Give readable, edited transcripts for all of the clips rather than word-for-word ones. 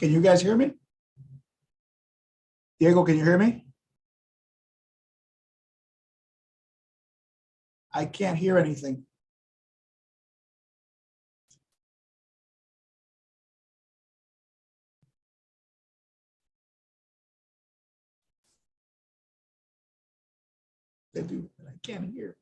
Can you guys hear me? Diego, can you hear me? I can't hear anything. They do, but I can't hear.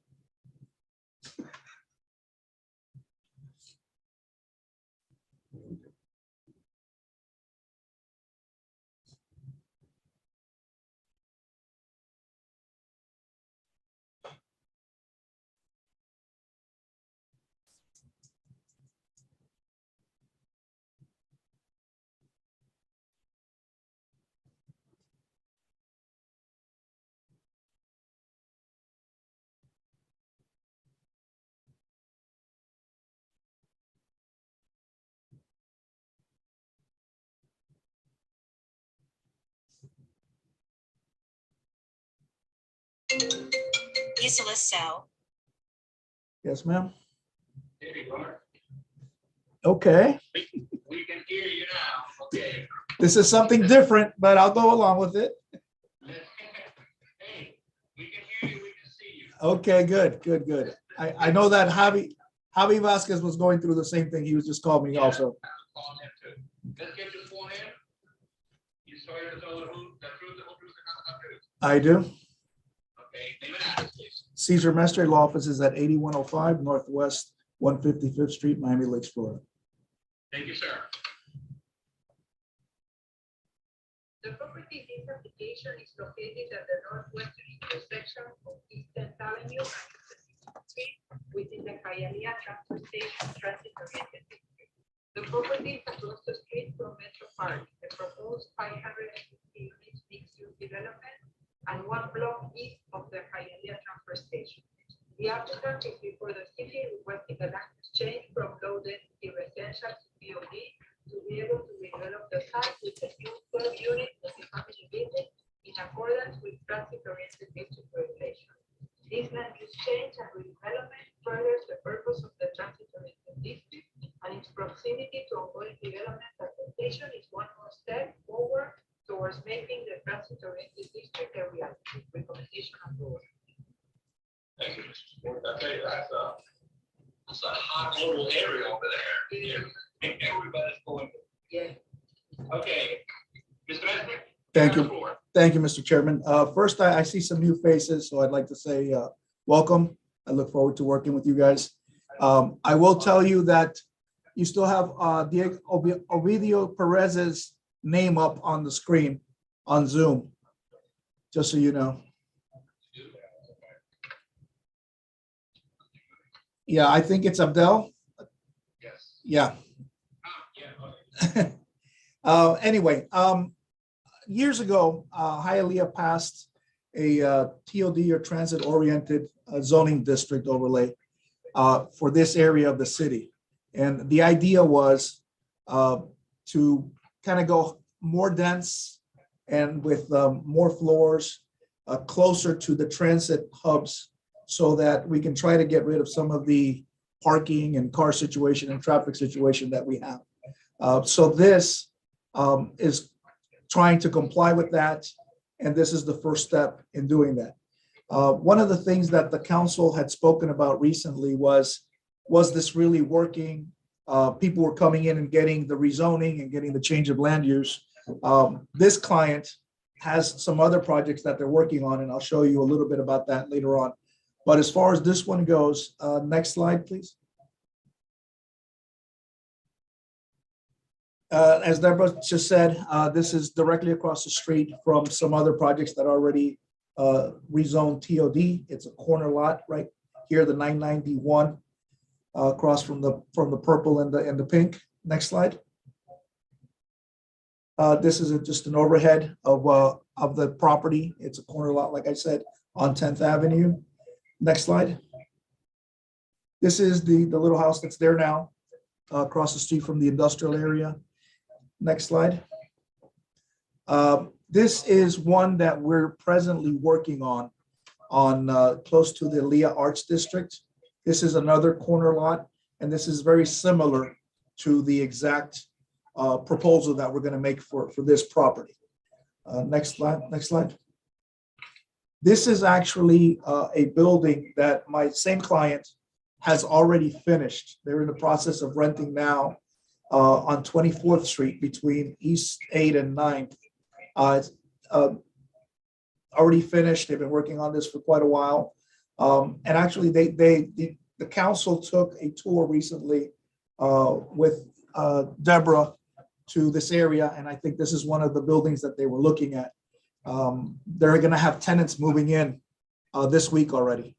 Isla Cell. Yes, ma'am. There you are. Okay, We can hear you now. Okay. this is something different, but I'll go along with it. Hey, we can hear you, we can see you. Okay, good, good, good. I know that Javi Vasquez was going through the same thing. He was just calling me also. Call him too. Let's get you sworn in. You swear to tell the truth, the whole truth, and nothing but the truth. I do. Okay, name and address, please. Caesar Mestre Law Office is at 8105 Northwest 155th Street, Miami Lakes, Florida. Thank you, sir. The property in this application is located at the northwestern intersection of East 10th Avenue and 56th Street within the Hialeah Transfer Station transit-oriented district. The property is across the street from Metro Park, the proposed 550 units mixed-use development, and one block east of the Hialeah Transfer Station. The applicant is before the city requesting a land exchange from low-density residential to BOD to be able to redevelop the site with a new 12-unit multi-family building in accordance with transit-oriented district regulation. This land use change and redevelopment furthers the purpose of the transit-oriented district, and its proximity to ongoing development at the station is one more step forward towards making the transit-oriented district a reality. Recommendation approval. Thank you, Mr. Ford. I tell you, that's a hot little area over there. Yeah. Everybody's going. Yeah. Okay. Mr. Mestre? Thank have you. the floor. Thank you, Mr. Chairman. First, I see some new faces, so I'd like to say welcome. I look forward to working with you guys. I will tell you that you still have Ovidio Perez's name up on the screen on Zoom, just so you know. Yeah, I think it's Abdel. Yes. Yeah. Yeah. Okay. Anyway, years ago, Hialeah passed a TOD or transit-oriented zoning district overlay for this area of the city. And the idea was to kind of go more dense and with more floors closer to the transit hubs so that we can try to get rid of some of the parking and car situation and traffic situation that we have. So this is trying to comply with that. And this is the first step in doing that. One of the things that the council had spoken about recently was this really working? People were coming in and getting the rezoning and getting the change of land use. This client has some other projects that they're working on, and I'll show you a little bit about that later on. But as far as this one goes, next slide, please. As Deborah just said, this is directly across the street from some other projects that are already rezoned TOD. It's a corner lot right here, the 991, across from the purple and the pink. Next slide. This is just an overhead of the property. It's a corner lot, like I said, on 10th Avenue. Next slide. This is the little house that's there now, across the street from the industrial area. Next slide. This is one that we're presently working on close to the Leah Arts District. This is another corner lot, and this is very similar to the exact proposal that we're going to make for this property. Next slide. Next slide. This is actually a building that my same client has already finished. They're in the process of renting now on 24th Street between East 8 and 9th. It's already finished. They've been working on this for quite a while. And actually, the council took a tour recently with Deborah to this area, and I think this is one of the buildings that they were looking at. They're going to have tenants moving in this week already,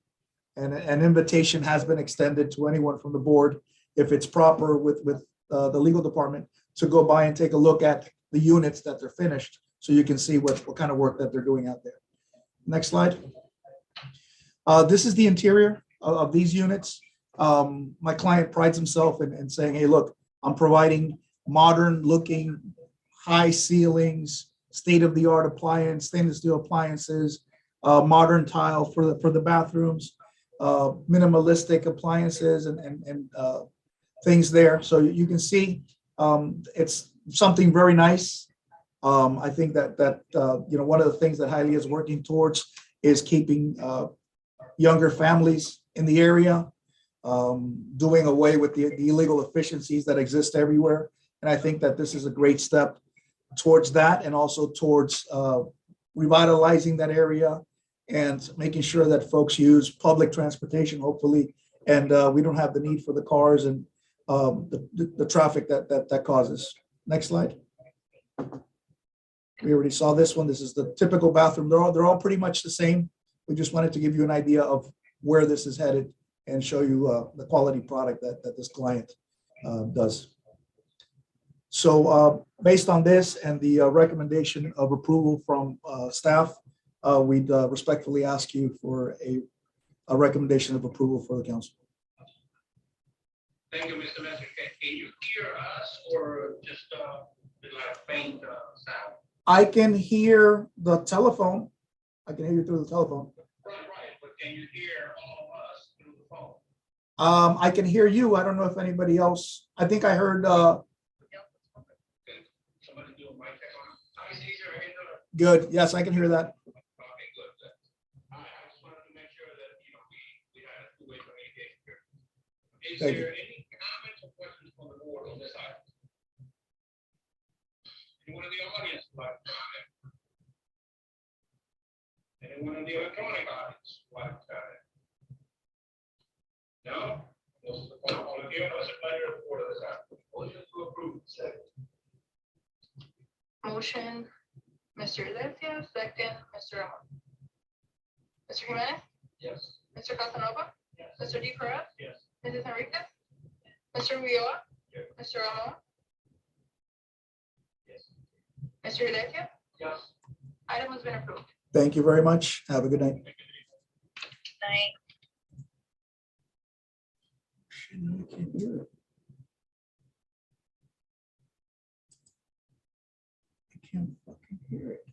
and an invitation has been extended to anyone from the board, if it's proper with the legal department, to go by and take a look at the units that they're finished, so you can see what kind of work that they're doing out there. Next slide. This is the interior of these units. My client prides himself in saying, hey, look, I'm providing modern looking, high ceilings, state-of-the-art appliance, stainless steel appliances, modern tile for the bathrooms, minimalistic appliances and things there. So you can see it's something very nice. I think that one of the things that Hialeah is working towards is keeping younger families in the area, doing away with the illegal efficiencies that exist everywhere. And I think that this is a great step towards that, and also towards revitalizing that area and making sure that folks use public transportation, hopefully, and we don't have the need for the cars and the traffic that causes. Next slide. We already saw this one. This is the typical bathroom. They're all pretty much the same. We just wanted to give you an idea of where this is headed and show you the quality product that this client does. So based on this and the recommendation of approval from staff, we'd respectfully ask you for a recommendation of approval for the council. Thank you, Mr. Messer. Can you hear us or just like faint sound? I can hear the telephone. I can hear you through the telephone. Right, but can you hear all of us through the phone? I can hear you. I don't know if anybody else. I think I heard. Somebody do a mic check on it. I can hear you. Good. Yes, I can hear that. Okay, good. I just wanted to make sure that we had a two-way communication here. Is Thank there any comments or questions from the board on this item? Anyone in the audience would like to comment? Anyone in the electronic audience would like to comment? No? This is the point of public hearing. What's the pleasure of the board of this item? Motion to approve. Second. Motion, Mr. Iglesias, second, Mr. Amon. Mr. Jimenez, Yes. Mr. Casanova, Yes. Mr. Di Perez, Yes. Mrs. Enriquez, Mr. Viola, Yes. Mr. Amon, Yes. Mr. Iglesias. Yes. Item has been approved. Thank you very much. Have a good night. Night. I can't hear it. I can't fucking hear it.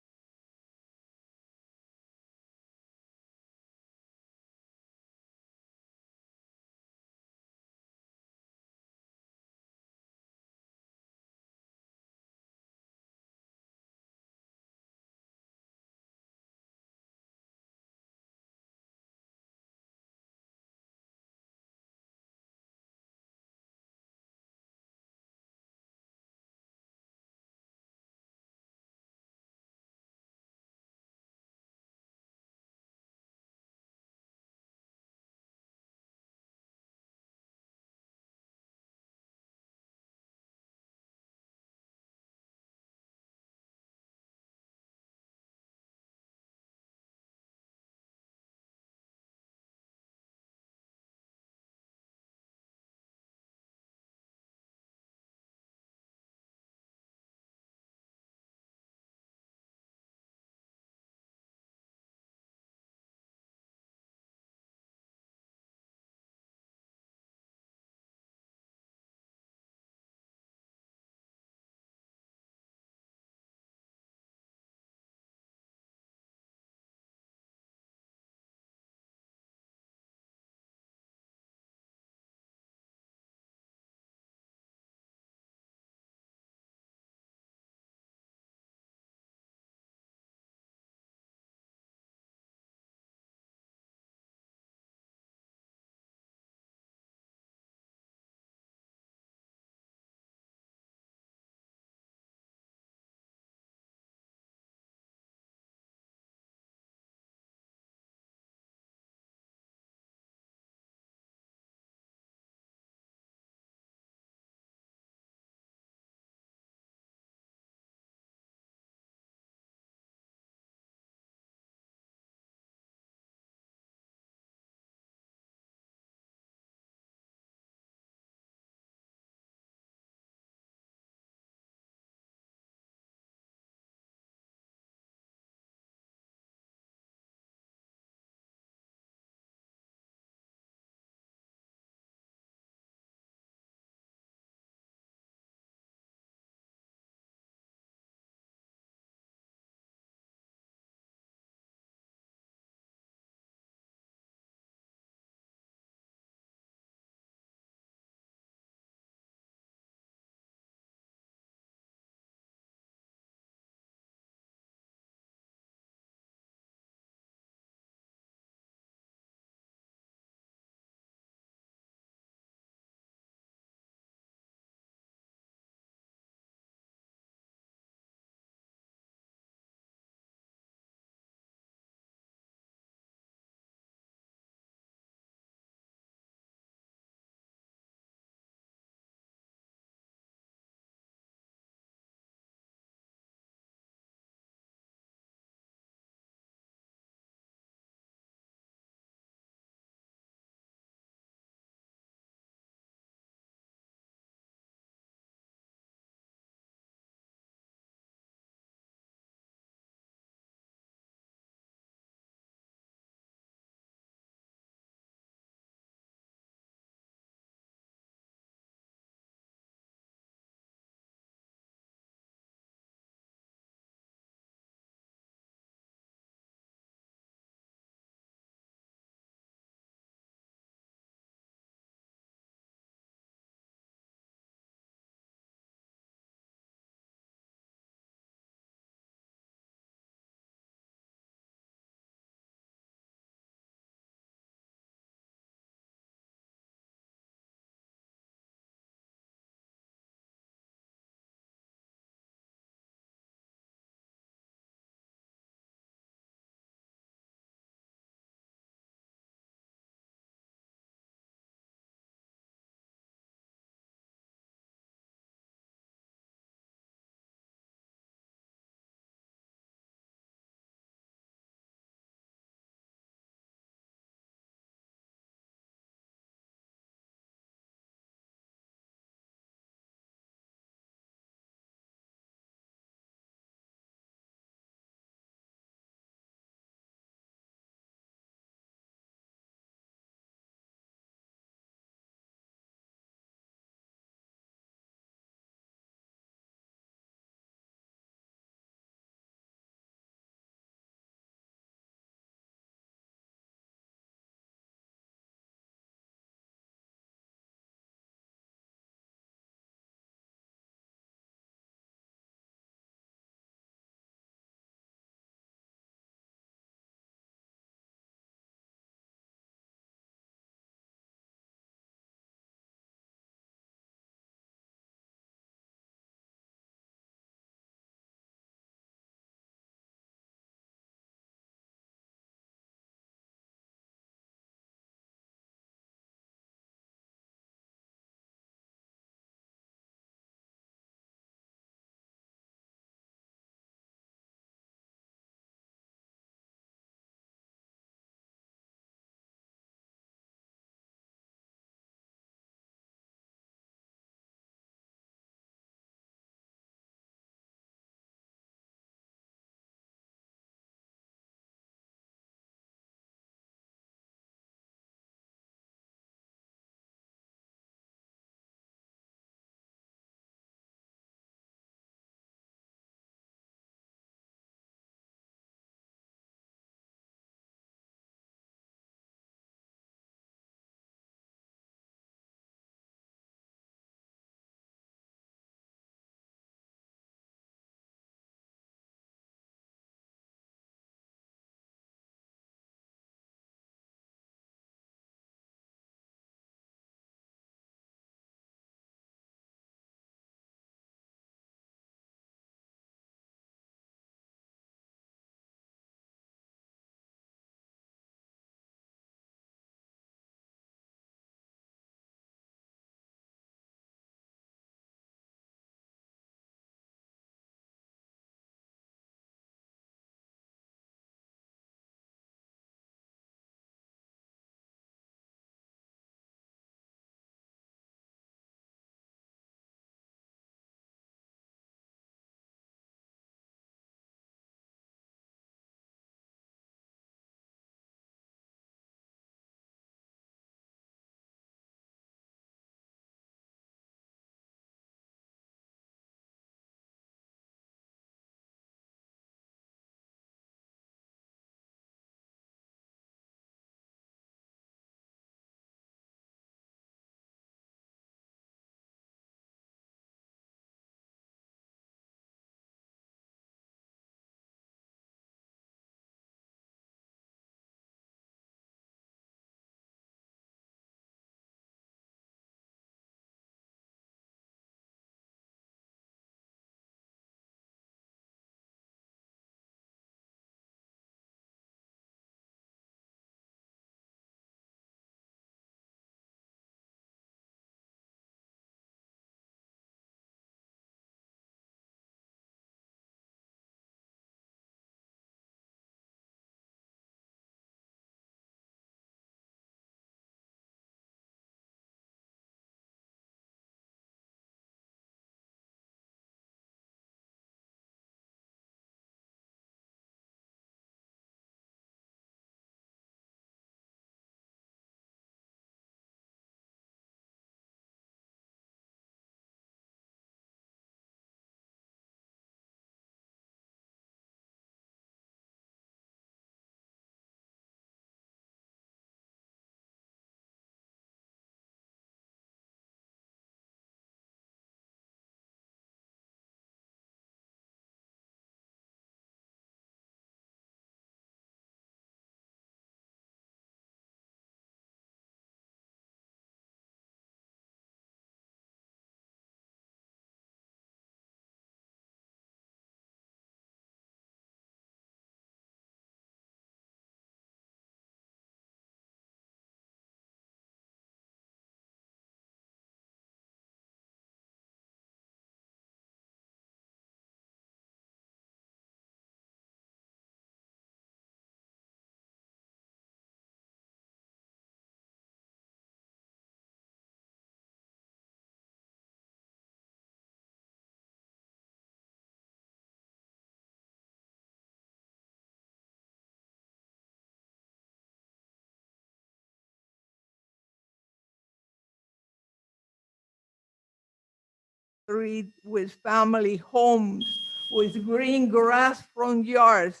Street with family homes, with green grass front yards,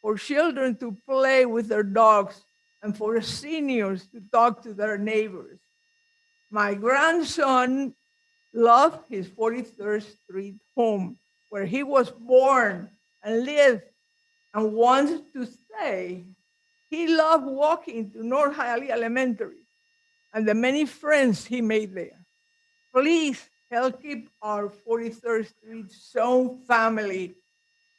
for children to play with their dogs, and for seniors to talk to their neighbors. My grandson loved his 43rd Street home, where he was born and lived and wants to stay. He loved walking to North Hialeah Elementary and the many friends he made there. Please help keep our 43rd Street zone family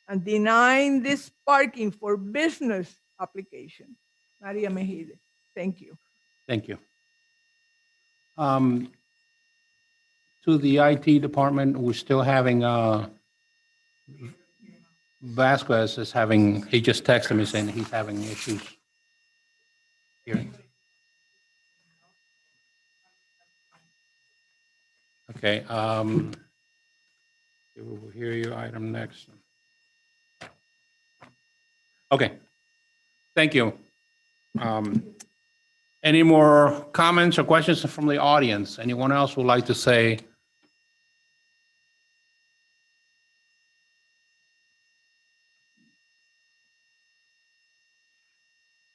and denying this parking for business application. Maria Mejide, thank you. Thank you. To the IT department, we're still having, Vasquez is having, he just texted me saying he's having issues hearing. Okay, we will hear your item next. Okay, thank you. Any more comments or questions from the audience? Anyone else would like to say?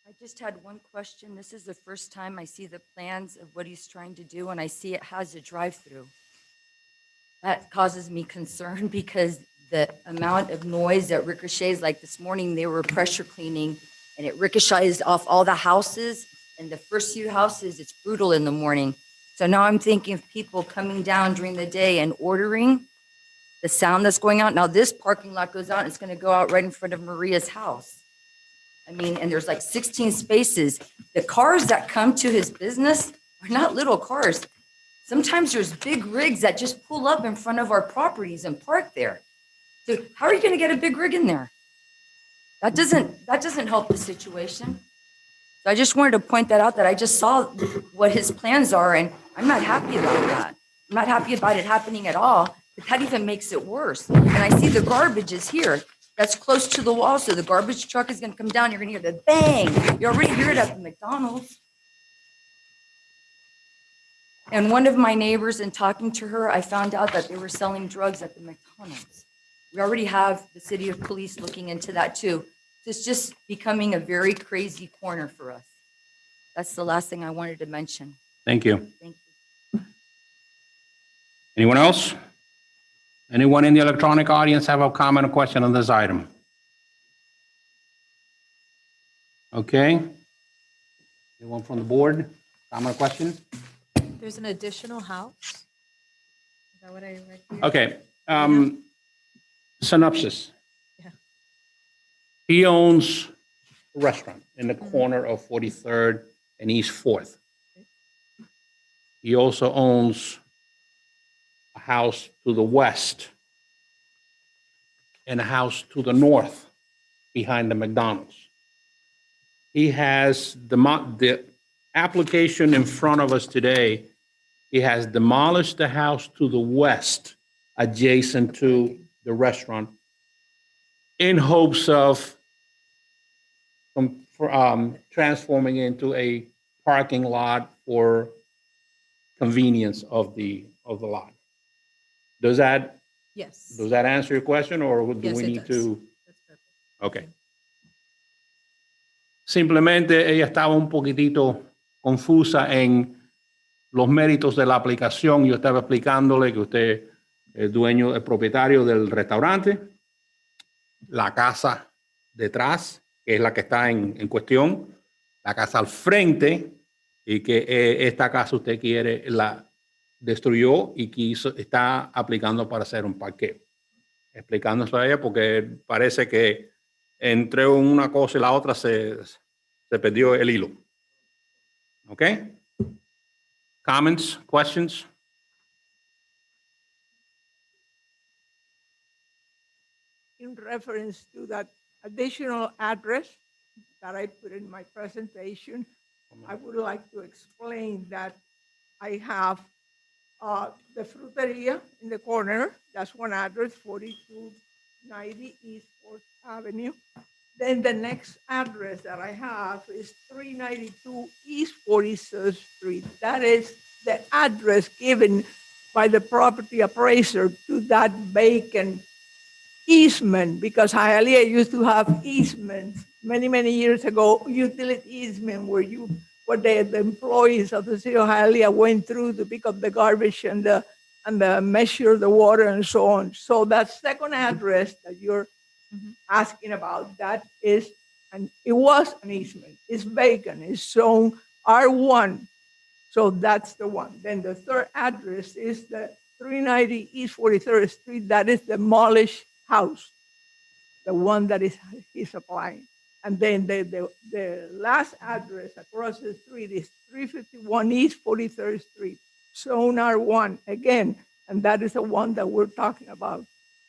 I just had one question. This is the first time I see the plans of what he's trying to do, and I see it has a drive-through. That causes me concern because the amount of noise that ricochets, like this morning, they were pressure cleaning, and it ricochets off all the houses, and the first few houses, it's brutal in the morning. So now I'm thinking of people coming down during the day and ordering the sound that's going out. Now this parking lot goes out, and it's going to go out right in front of Maria's house. I mean, and there's like 16 spaces. The cars that come to his business are not little cars. Sometimes there's big rigs that just pull up in front of our properties and park there. So how are you going to get a big rig in there? That doesn't help the situation. So I just wanted to point that out, that I just saw what his plans are, and I'm not happy about that. I'm not happy about it happening at all, but that even makes it worse. And I see the garbage is here. That's close to the wall, so the garbage truck is going to come down. You're going to hear the bang. You already hear it at the McDonald's. And one of my neighbors, in talking to her, I found out that they were selling drugs at the McDonald's. We already have the city of police looking into that too. It's just becoming a very crazy corner for us. That's the last thing I wanted to mention. Thank you. Thank you. Anyone else? Anyone in the electronic audience have a comment or question on this item? Okay. Anyone from the board? Comment or question? There's an additional house? Is that what I read here? Okay. Synopsis. Yeah. He owns a restaurant in the corner of 43rd and East 4th. He also owns a house to the west and a house to the north behind the McDonald's. He has the application in front of us today. He has demolished the house to the west adjacent to the restaurant in hopes of transforming into a parking lot for convenience of the lot. Does that Yes. answer your question, or do Yes, we it need does. to? That's perfect. Okay. Simplemente ella estaba un poquitito confusa en los méritos de la aplicación. Yo estaba explicándole que usted es dueño, es propietario del restaurante, la casa detrás, que es la que está en cuestión, la casa al frente, y que esta casa usted la destruyó y está aplicando para hacer un parqueo. Explicándose a ella porque parece que entre una cosa y la otra se perdió el hilo. ¿Ok? Comments, questions? In reference to that additional address that I put in my presentation, I would like to explain that I have the fruteria in the corner. That's one address, 4290 East 4th Avenue. Then the next address that I have is 392 East 43rd Street. That is the address given by the property appraiser to that vacant easement, because Hialeah used to have easements many, many years ago, utility easement where the employees of the city of Hialeah went through to pick up the garbage and measure the water and so on. So that second address that you're asking about, that is, and it was an easement. It's vacant. It's shown R1. So that's the one. Then the third address is the 390 East 43rd Street. That is the demolished house, the one that he's applying. And then the last address across the street is 351 East 43rd Street, zone R1 again, and that is the one that we're talking about.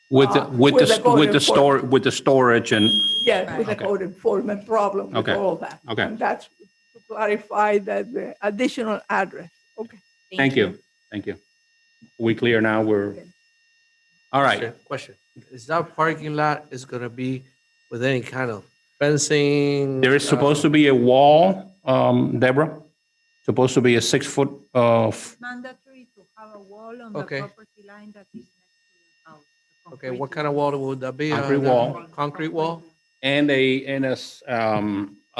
With With the storage and, Yes, with the Okay. code enforcement problem, with Okay. all that. Okay. And that's to clarify that the additional address. Okay. thank you. Thank you. We clear now? All right. Question. Is that parking lot is gonna be with any kind of fencing? There is supposed to be a wall, Deborah, supposed to be a 6-foot, Mandatory to have a wall on the Okay. property line that is next to the house. a Okay, concrete what kind of wall would that be? Concrete wall. Concrete wall? and a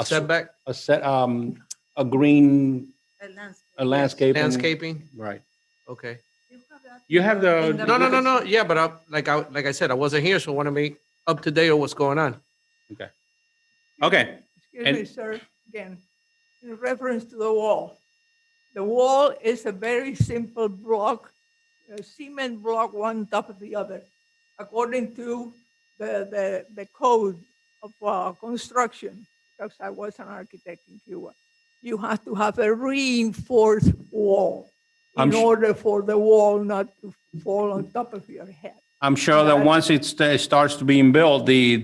Setback? a green, A landscape. a landscape. Landscaping? Right. Okay. You have that You have in the. No. Yeah, but like I said, I wasn't here, so I want to be up to date on what's going on. Okay. Excuse And- me, sir, again, in reference to the wall. The wall is a very simple block, a cement block, one top of the other. According to the code of construction, because I was an architect in Cuba, you have to have a reinforced wall I'm in sh- order for the wall not to fall on top of your head. I'm sure that That- once it starts to being built, the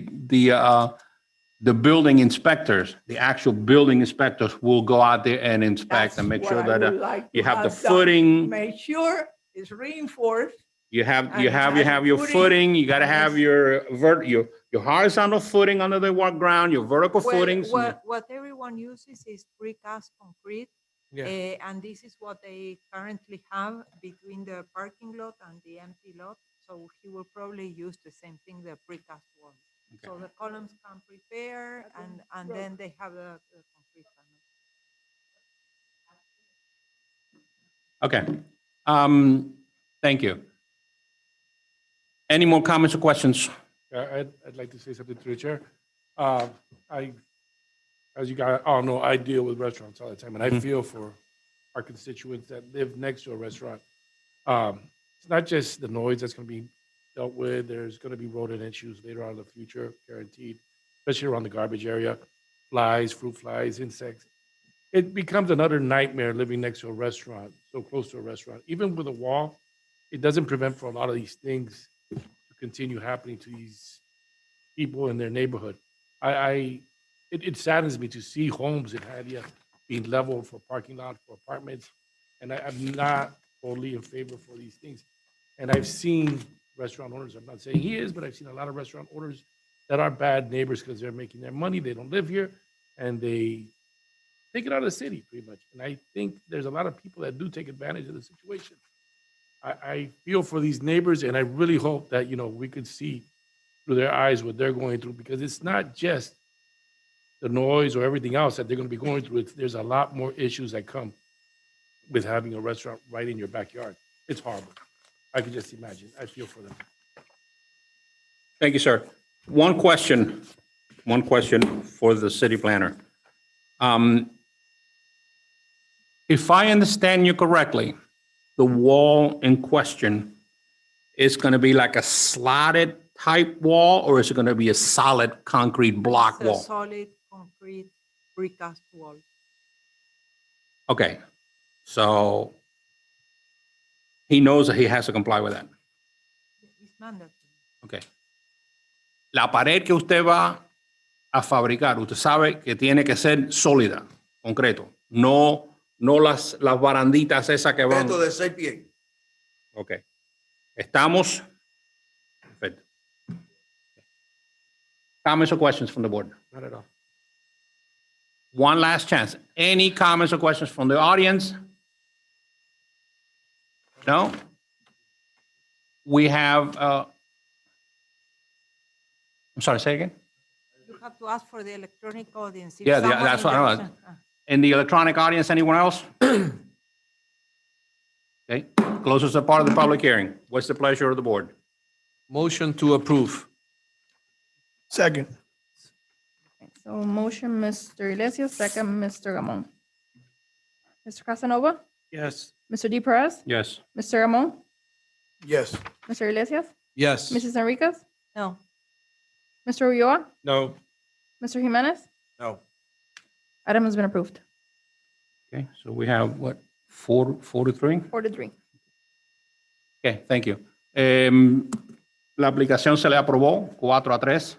building inspectors, the actual building inspectors will go out there and inspect and make That's sure what I that would like you to have the done. footing, Make sure it's reinforced. you have And it has your footing, footing, you gotta and have it's- your horizontal footing under the ground, your vertical Well, footings. what everyone uses is precast concrete. Yeah. And this is what they currently have between the parking lot and the empty lot. So he will probably use the same thing, the precast wall. So the columns come prepare and then they have the concrete panel. Okay. Thank you. Any more comments or questions? I'd like to say something to the chair. As you guys all know, I deal with restaurants all the time, and I feel for our constituents that live next to a restaurant. It's not just the noise that's going to be dealt with. There's going to be rodent issues later on in the future, guaranteed, especially around the garbage area, flies, fruit flies, insects. It becomes another nightmare living next to a restaurant, so close to a restaurant. Even with a wall, it doesn't prevent for a lot of these things to continue happening to these people in their neighborhood. It saddens me to see homes in Hialeah being leveled for parking lot, for apartments, and I'm not totally in favor for these things. And I've seen restaurant owners, I'm not saying he is, but I've seen a lot of restaurant owners that are bad neighbors because they're making their money, they don't live here, and they take it out of the city pretty much. And I think there's a lot of people that do take advantage of the situation. I feel for these neighbors, and I really hope that, we could see through their eyes what they're going through, because it's not just the noise or everything else that they're going to be going through. There's a lot more issues that come with having a restaurant right in your backyard. It's horrible. I can just imagine. I feel for them. Thank you, sir. One question for the city planner. If I understand you correctly, the wall in question is going to be like a slotted type wall, or is it going to be a solid concrete block It's a wall? solid concrete precast wall. Okay, so he knows that he has to comply with that. It's mandatory. Okay. La pared que usted va a fabricar, usted sabe que tiene que ser sólida, concreto, no las baranditas esas que van. Teto de 6 pies. Ok. Estamos. Perfecto. Comments or questions from the board? Not at all. One last chance. Any comments or questions from the audience? No? we have, I'm sorry, say again? You have to ask for the electronic audience. If Yeah, someone that's in what the I audience- In the electronic audience, anyone else? Okay, closes the part of the public hearing. What's the pleasure of the board? Motion to approve. Second. So motion, Mr. Iglesias, second, Mr. Gamon. Mr. Casanova? Yes. Mr. D. Perez? Yes. Mr. Gamon? Yes. Mr. Iglesias? Yes. Mrs. Enriquez? No, Mr. Ulloa? No. Mr. Jimenez? No. Item has been approved. Okay, so we have what, 4 to 3? 4-3. Okay, thank you. La aplicación se le aprobó 4-3.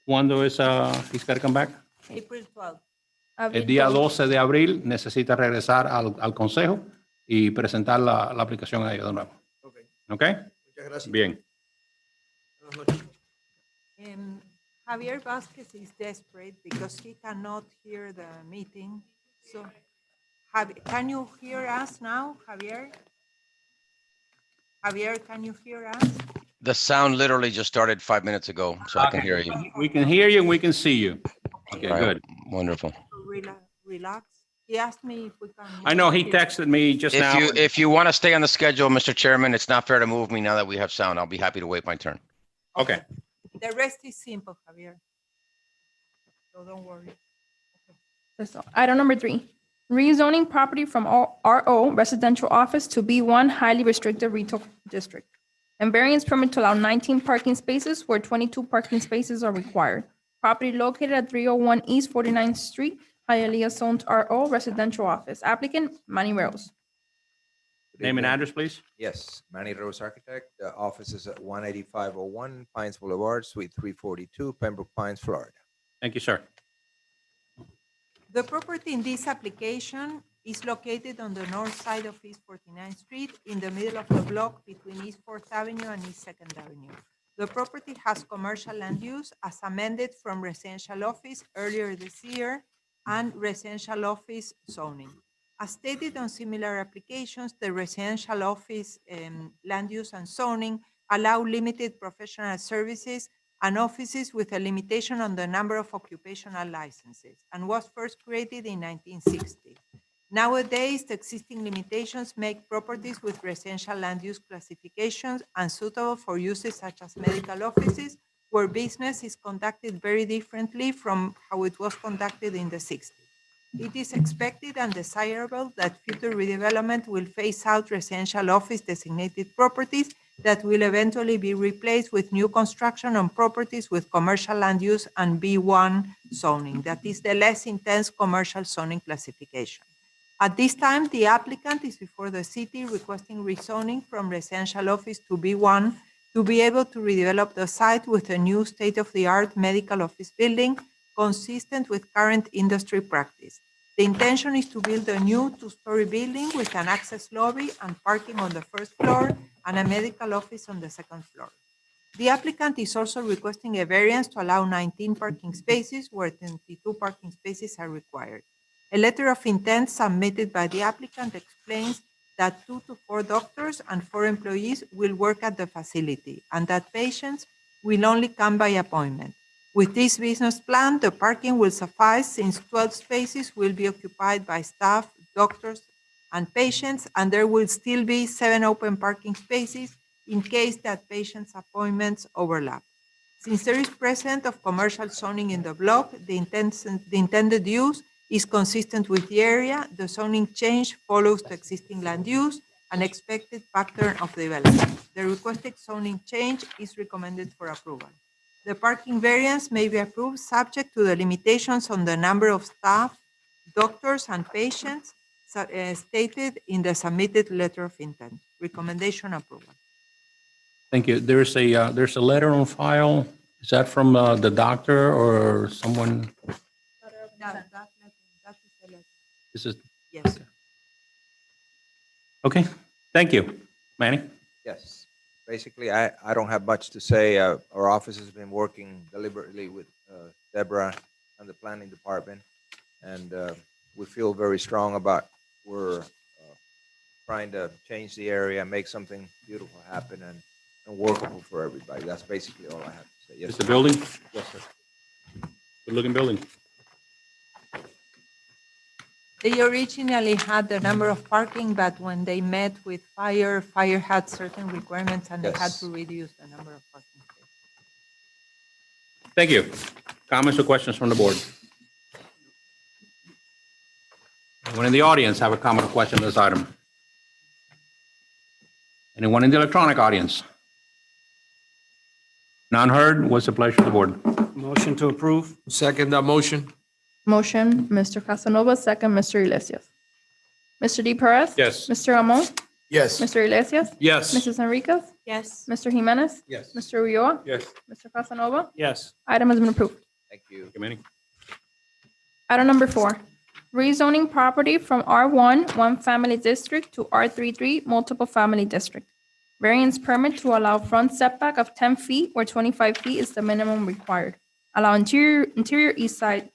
¿Cuándo es his got to come back? April 12th. El día 12 de abril necesita regresar al consejo y presentar la aplicación a ellos de nuevo. Ok. ¿Ok? Muchas gracias. Bien. Buenas noches. Javier Vasquez is desperate because he cannot hear the meeting. So, can you hear us now, Javier? Javier, can you hear us? The sound literally just started 5 minutes ago, so I can hear you. We can hear you and we can see you. Okay, All right, good. wonderful. Relax. He asked me if we can. I know he texted me just now. If you want to stay on the schedule, Mr. Chairman, it's not fair to move me now that we have sound. I'll be happy to wait my turn. Okay. The rest is simple, Javier. So don't worry. So item number 3, rezoning property from RO residential office to B1 highly restricted retail district. And variance permit to allow 19 parking spaces where 22 parking spaces are required. Property located at 301 East 49th Street, Hialeah zoned RO residential office. Applicant, Manny Rose. Good Name and evening. address, please. Yes, Manny Rose Architect. The office is at 18501 Pines Boulevard, Suite 342, Pembroke Pines, Florida. Thank you, sir. The property in this application is located on the north side of East 49th Street in the middle of the block between East 4th Avenue and East 2nd Avenue. The property has commercial land use as amended from residential office earlier this year and residential office zoning. As stated on similar applications, the residential office land use and zoning allow limited professional services and offices with a limitation on the number of occupational licenses and was first created in 1960. Nowadays, the existing limitations make properties with residential land use classifications unsuitable for uses such as medical offices, where business is conducted very differently from how it was conducted in the 60s. It is expected and desirable that future redevelopment will phase out residential office designated properties that will eventually be replaced with new construction on properties with commercial land use and B1 zoning, that is the less intense commercial zoning classification. At this time, the applicant is before the city requesting rezoning from residential office to B1 to be able to redevelop the site with a new state-of-the-art medical office building consistent with current industry practice. The intention is to build a new 2-story building with an access lobby and parking on the first floor and a medical office on the second floor. The applicant is also requesting a variance to allow 19 parking spaces where 22 parking spaces are required. A letter of intent submitted by the applicant explains that 2 to 4 doctors and 4 employees will work at the facility and that patients will only come by appointment. With this business plan, the parking will suffice since 12 spaces will be occupied by staff, doctors, and patients, and there will still be 7 open parking spaces in case that patients' appointments overlap. Since there is presence of commercial zoning in the block, the intended use is consistent with the area. The zoning change follows the existing land use and expected pattern of development. The requested zoning change is recommended for approval. The parking variance may be approved subject to the limitations on the number of staff, doctors, and patients stated in the submitted letter of intent. Recommendation approval. Thank you. There's a letter on file. Is that from the doctor or someone? That is the letter. This is, Yes. okay. Thank you. Manny? Yes. Basically, I don't have much to say. Our office has been working deliberately with Deborah and the planning department, and we feel very strong about where trying to change the area, make something beautiful happen and workable for everybody. That's basically all I have to say. Yes, It's a sir. building, Yes, sir. good-looking building. They originally had the number of parking, but when they met with fire had certain requirements and they had Yes. to reduce the number of parking spaces. Thank you. Comments or questions from the board? Anyone in the audience have a comment or question on this item? Anyone in the electronic audience? None heard? What's the pleasure of the board? Motion to approve. Second that motion. Motion, Mr. Casanova, second, Mr. Iglesias. Mr. D. Perez? Yes. Mr. Amon? Yes. Mr. Iglesias? Yes. Mrs. Enriquez? Yes. Mr. Jimenez? Yes. Mr. Ulloa? Yes. Mr. Casanova? Yes. Item has been approved. Thank you. Thank you, Manny. Item number 4, rezoning property from R1, one family district to R33, multiple family district. Variance permit to allow front setback of 10 feet where 25 feet is the minimum required. Allow interior east side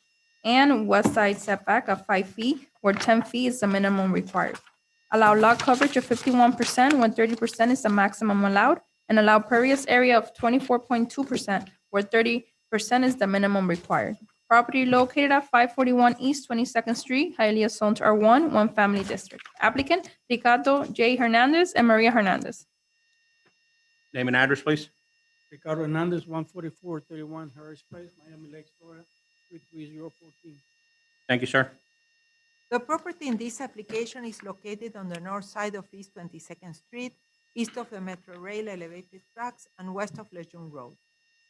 and west side setback of 5 feet where 10 feet is the minimum required. Allow lot coverage of 51% when 30% is the maximum allowed, and allow pervious area of 24.2% where 30% is the minimum required. Property located at 541 East 22nd Street, Hialeah zoned to R1, one family district. Applicant Ricardo J. Hernandez and Maria Hernandez. Name and address, please. Ricardo Hernandez, 14431 Harris Place, Miami Lakes, Florida, 33014. Thank you, sir. The property in this application is located on the north side of East 22nd Street, east of the Metro Rail elevated tracks, and west of Lejeune Road.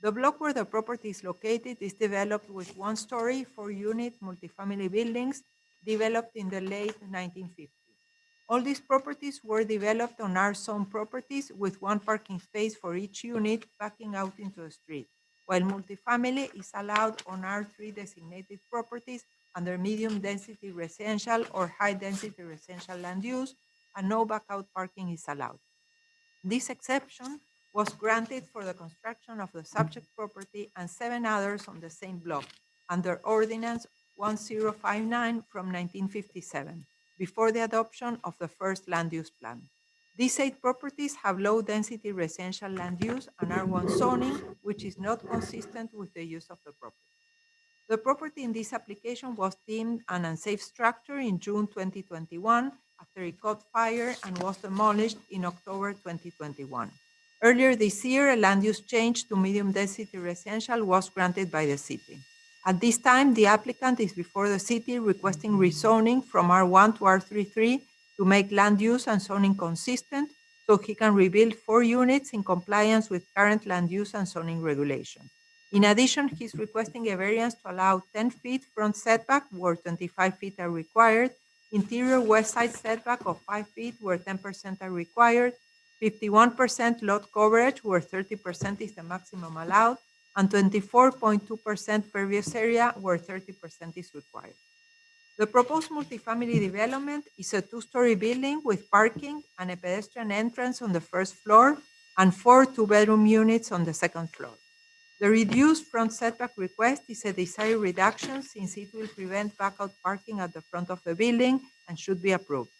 The block where the property is located is developed with one-story, 4-unit multifamily buildings developed in the late 1950s. All these properties were developed on R-zone properties with one parking space for each unit backing out into the street, while multifamily is allowed on R3 designated properties under medium-density residential or high-density residential land use, and no backout parking is allowed. This exception was granted for the construction of the subject property and 7 others on the same block under Ordinance 1059 from 1957, before the adoption of the first land use plan. These 8 properties have low-density residential land use and R1 zoning, which is not consistent with the use of the property. The property in this application was deemed an unsafe structure in June 2021 after it caught fire and was demolished in October 2021. Earlier this year, a land use change to medium-density residential was granted by the city. At this time, the applicant is before the city requesting rezoning from R1 to R33 to make land use and zoning consistent so he can rebuild 4 units in compliance with current land use and zoning regulations. In addition, he's requesting a variance to allow 10 feet front setback where 25 feet are required, interior west side setback of 5 feet where 10% are required, 51% lot coverage where 30% is the maximum allowed, and 24.2% pervious area where 30% is required. The proposed multifamily development is a 2-story building with parking and a pedestrian entrance on the first floor and 4 2-bedroom units on the second floor. The reduced front setback request is a desired reduction since it will prevent backout parking at the front of the building and should be approved.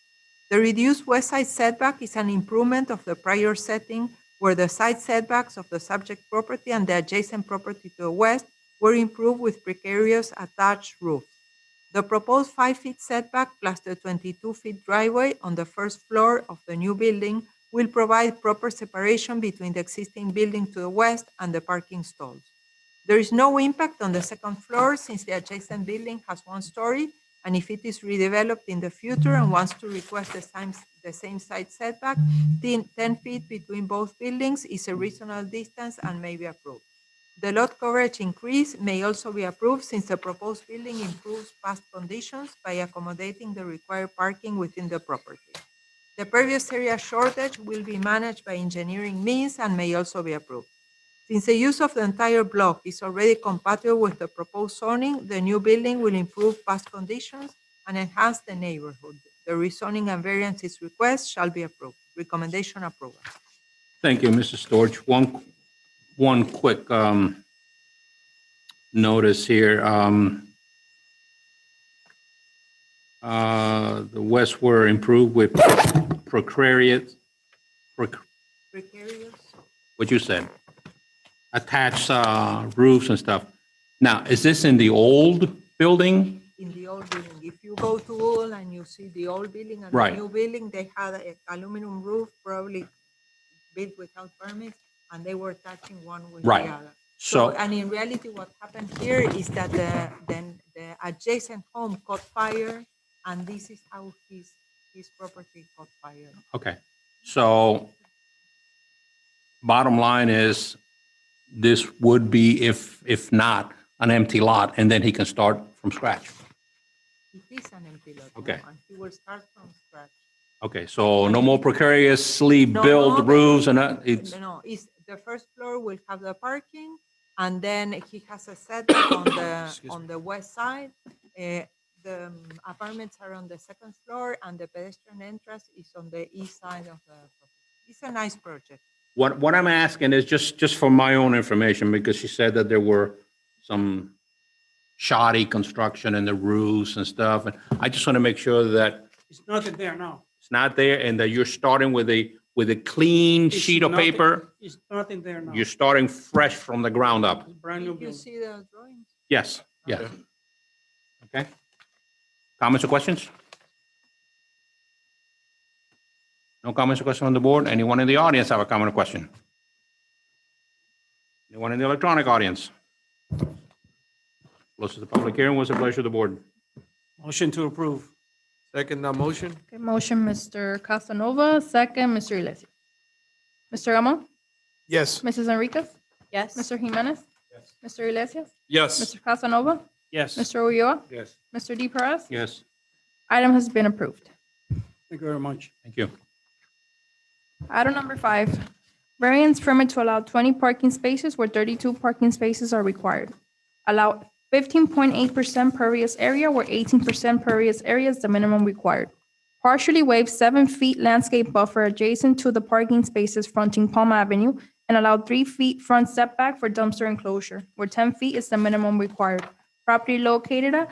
The reduced west side setback is an improvement of the prior setting where the side setbacks of the subject property and the adjacent property to the west were improved with precarious attached roofs. The proposed 5-feet setback plus the 22-feet driveway on the first floor of the new building will provide proper separation between the existing building to the west and the parking stalls. There is no impact on the second floor since the adjacent building has 1 story, and if it is redeveloped in the future and wants to request the same side setback, 10 feet between both buildings is a reasonable distance and may be approved. The lot coverage increase may also be approved since the proposed building improves past conditions by accommodating the required parking within the property. The pervious area shortage will be managed by engineering means and may also be approved. Since the use of the entire block is already compatible with the proposed zoning, the new building will improve past conditions and enhance the neighborhood. The rezoning and variances request shall be approved. Recommendation approval. Thank you, Mrs. Storch. One quick notice here. The west were improved with precarious, Precarious. what you said, attached roofs and stuff. Now, is this in the old building? In the old building, if you go to all and you see the old building and Right. the new building, they had an aluminum roof, probably built without permits, and they were touching one with Right. the other. So, And in reality, what happened here is that the adjacent home caught fire, and this is how his property caught fire. okay. So bottom line is this would be, if not, an empty lot, and then he can start from scratch. It is an empty lot. now, Okay. And he will start from scratch. Okay, so no more precariously No, built no, roofs and that, it's, No, it's the first floor will have the parking, and then he has a setback on the west side. The apartments are on the second floor, and the pedestrian entrance is on the east side of the property. It's a nice project. what I'm asking is just for my own information, because she said that there were some shoddy construction in the roofs and stuff, and I just want to make sure that It's nothing there now. it's not there and that you're starting with a clean It's sheet of nothing- paper. It's nothing there now. You're starting fresh from the ground up. It's brand new Did you building. see the drawings? Yes, yes. Okay. Comments or questions? No comments or questions on the board? Anyone in the audience have a comment or question? Anyone in the electronic audience? Close to the public hearing. What's the pleasure of the board? Motion to approve. Second that motion? Okay, motion, Mr. Casanova, second, Mr. Iglesias. Mr. Gamon? Yes. Mrs. Enriquez? Yes. Mr. Jimenez? Mr. Iglesias? Yes. Mr. Casanova? Yes. Mr. Ulloa? Yes. Mr. D. Perez? Yes. Item has been approved. Thank you very much. Thank you. Item number 5, variance permit to allow 20 parking spaces where 32 parking spaces are required. Allow 15.8% pervious area where 18% pervious area is the minimum required. Partially waive 7 feet landscape buffer adjacent to the parking spaces fronting Palm Avenue and allow 3 feet front setback for dumpster enclosure, where 10 feet is the minimum required. Property located at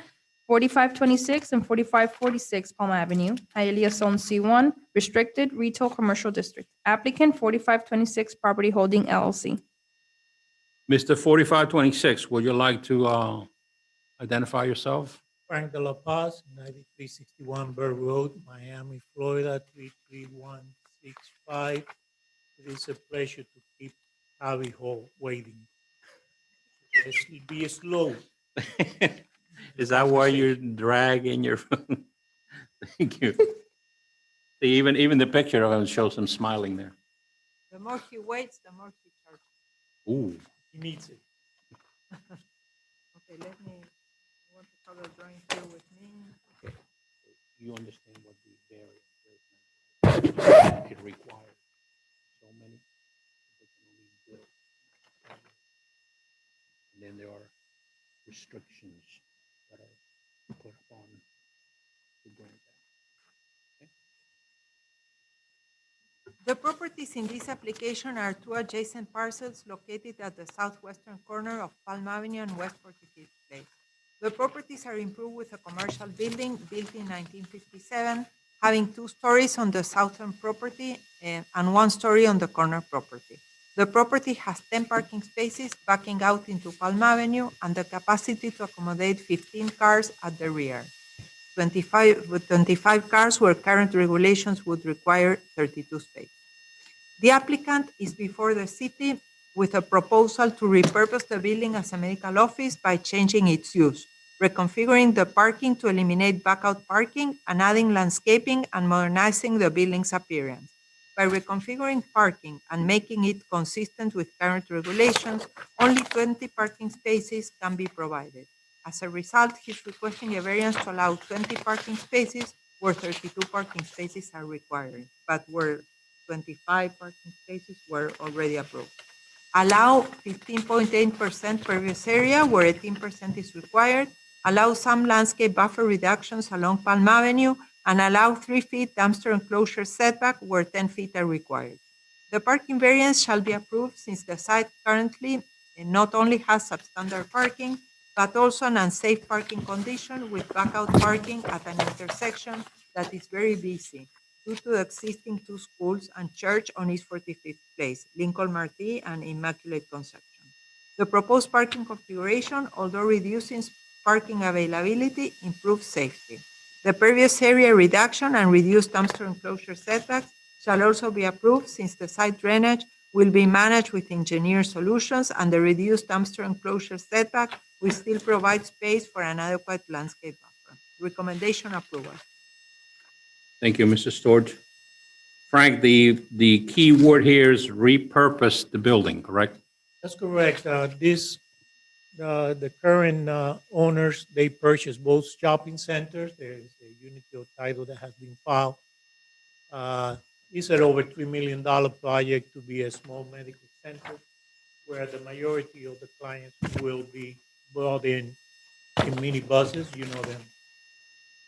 4526 and 4546 Palm Avenue, Hialeah Zone C1, Restricted Retail Commercial District. Applicant 4526 Property Holding LLC. Mr. 4526, would you like to identify yourself? Frank De La Paz, 9361 Bird Road, Miami, Florida, 33165. It is a pleasure to keep Javi Hall waiting. Be slow. Is that why you're dragging your phone? Thank you. See, even the picture of him shows him smiling there. The more he waits, the more he charges. Ooh. He needs it. Okay, let me, I want to color drawing here with me. You understand what the variance is? It requires so many. They can only build. And then there are restrictions that are put upon the grant. The properties in this application are 2 adjacent parcels located at the southwestern corner of Palm Avenue and West 45th Place. The properties are improved with a commercial building built in 1957, having 2 stories on the southern property and 1 story on the corner property. The property has 10 parking spaces backing out into Palm Avenue and the capacity to accommodate 15 cars at the rear. 25 cars where current regulations would require 32 spaces. The applicant is before the city with a proposal to repurpose the building as a medical office by changing its use, reconfiguring the parking to eliminate backout parking, and adding landscaping and modernizing the building's appearance. By reconfiguring parking and making it consistent with current regulations, only 20 parking spaces can be provided. As a result, he's requesting a variance to allow 20 parking spaces where 32 parking spaces are required, but where 25 parking spaces were already approved. Allow 15.8% pervious area where 18% is required. Allow some landscape buffer reductions along Palm Avenue and allow 3 feet dumpster enclosure setback where 10 feet are required. The parking variance shall be approved since the site currently not only has substandard parking, but also an unsafe parking condition with backout parking at an intersection that is very busy. due to the existing two schools and church on East 45th Place, Lincoln Martí and Immaculate Conception. The proposed parking configuration, although reducing parking availability, improves safety. The previous area reduction and reduced dumpster enclosure setbacks shall also be approved since the site drainage will be managed with engineered solutions and the reduced dumpster enclosure setback will still provide space for an adequate landscape buffer. Recommendation approval. Thank you, Mr. Storch. Frank, the key word here is repurpose the building, correct? That's correct. The current owners, they purchased both shopping centers. There is a unity of title that has been filed. It's an over $3 million project to be a small medical center where the majority of the clients will be brought in minibuses, you know them,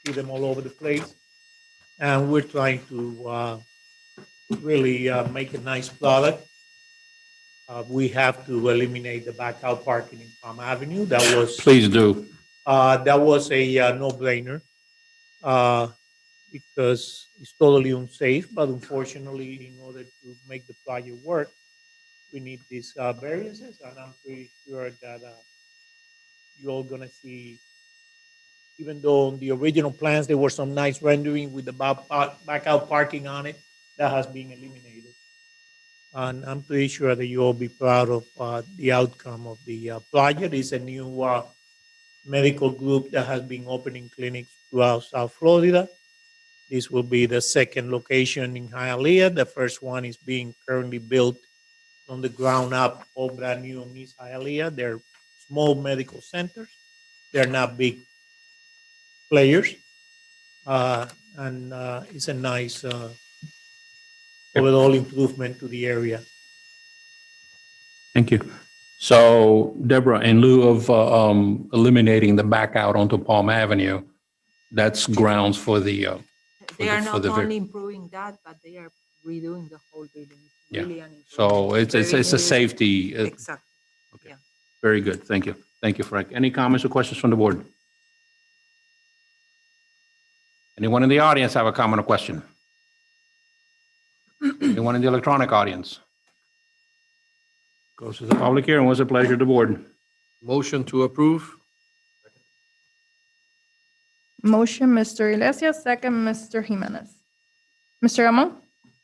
see them all over the place. And we're trying to really make a nice product. We have to eliminate the back out parking in Palm Avenue. Please do. That was a no-brainer because it's totally unsafe. But unfortunately, in order to make the project work, we need these variances, and I'm pretty sure that you're all gonna see. Even though on the original plans there were some nice rendering with the back out parking on it, that has been eliminated. And I'm pretty sure that you'll be proud of the outcome of the project. It's a new medical group that has been opening clinics throughout South Florida. This will be the second location in Hialeah. The first one is being currently built from the ground up, all brand new in East Hialeah. They're small medical centers. They're not big players. And it's a nice overall improvement to the area. Thank you. So Deborah, in lieu of eliminating the back out onto Palm Avenue, that's grounds for the. They are not the only improving that, but they are redoing the whole building. It's Yeah. really an So improvement. it's Very a new. safety. Exactly. Okay. Yeah. Very good. Thank you. Thank you, Frank. Any comments or questions from the board? Anyone in the audience have a comment or question? Anyone in the electronic audience? Goes to the public hearing. What's the pleasure of the board? Motion to approve? Motion, Mr. Iglesias, second, Mr. Jimenez. Mr. Amon?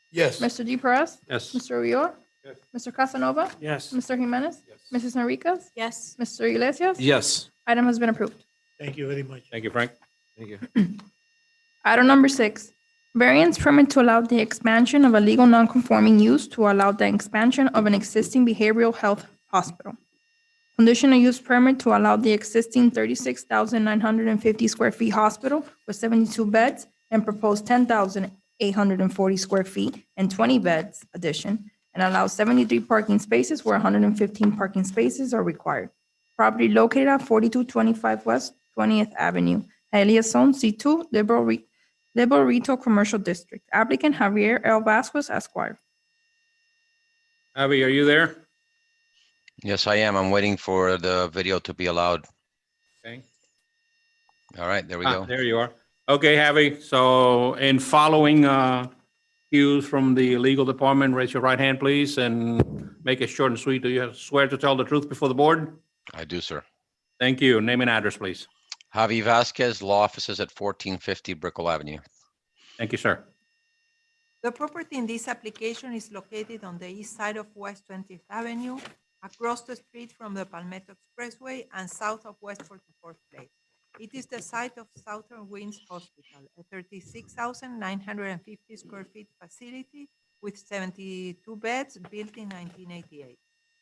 Yes. Mr. G. Perez? Yes. Mr. Uriel? Yes. Mr. Casanova? Yes. Mr. Jimenez? Mrs. Enriquez? Yes. Mr. Iglesias? Yes. Item has been approved. Thank you very much. Thank you, Frank. Thank you. Item number 6, variance permit to allow the expansion of a legal non-conforming use to allow the expansion of an existing behavioral health hospital. Conditional use permit to allow the existing 36,950 square feet hospital with 72 beds and proposed 10,840 square feet and 20 beds addition, and allow 73 parking spaces where 115 parking spaces are required. Property located at 4225 West 20th Avenue, Hialeah Zone C2, Liberal Retail Commercial District. Applicant Javier L. Vasquez, Esquire. Avi, are you there? Yes, I am. I'm waiting for the video to be allowed. Okay. All right, there we go. There you are. Okay, Javi. So in following cues from the legal department, raise your right hand, please, and make it short and sweet. Do you swear to tell the truth before the board? I do, sir. Thank you. Name and address, please. Javi Vasquez, law offices at 1450 Brickell Avenue. Thank you, sir. The property in this application is located on the east side of West 20th Avenue, across the street from the Palmetto Expressway and south of West 44th Place. It is the site of Southern Winds Hospital, a 36,950 square feet facility with 72 beds built in 1988.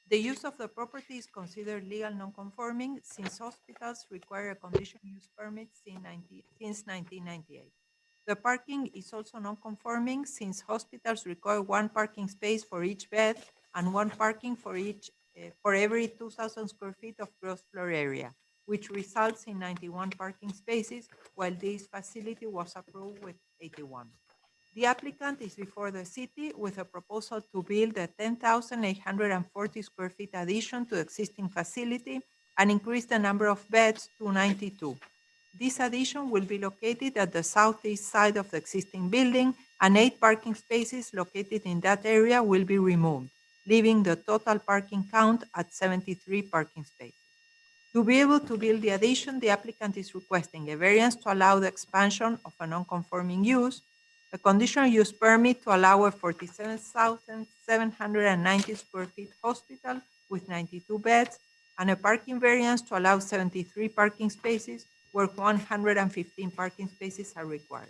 The use of the property is considered legal non-conforming since hospitals require a conditional use permit since 1998. The parking is also non-conforming since hospitals require one parking space for each bed and one parking for every 2,000 square feet of gross floor area, which results in 91 parking spaces, while this facility was approved with 81. The applicant is before the city with a proposal to build a 10,840 square feet addition to existing facility and increase the number of beds to 92. This addition will be located at the southeast side of the existing building and 8 parking spaces located in that area will be removed, leaving the total parking count at 73 parking spaces. To be able to build the addition, the applicant is requesting a variance to allow the expansion of a non-conforming use, a conditional use permit to allow a 47,790 square feet hospital with 92 beds, and a parking variance to allow 73 parking spaces where 115 parking spaces are required.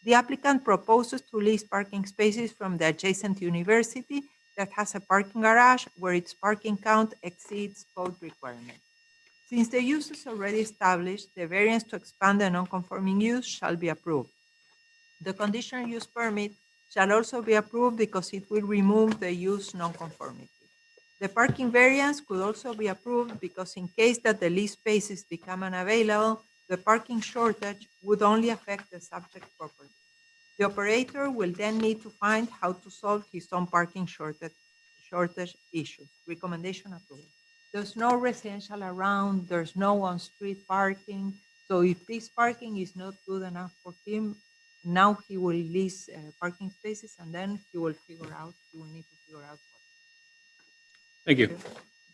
The applicant proposes to lease parking spaces from the adjacent university that has a parking garage where its parking count exceeds code requirements. Since the use is already established, the variance to expand the non-conforming use shall be approved. The conditional use permit shall also be approved because it will remove the use nonconformity. The parking variance could also be approved because in case that the lease spaces become unavailable, the parking shortage would only affect the subject property. The operator will then need to find how to solve his own parking shortage issues. Recommendation approved. There's no residential around, there's no on-street parking. So if this parking is not good enough for him, now he will lease parking spaces and then he will need to figure out what. Thank you.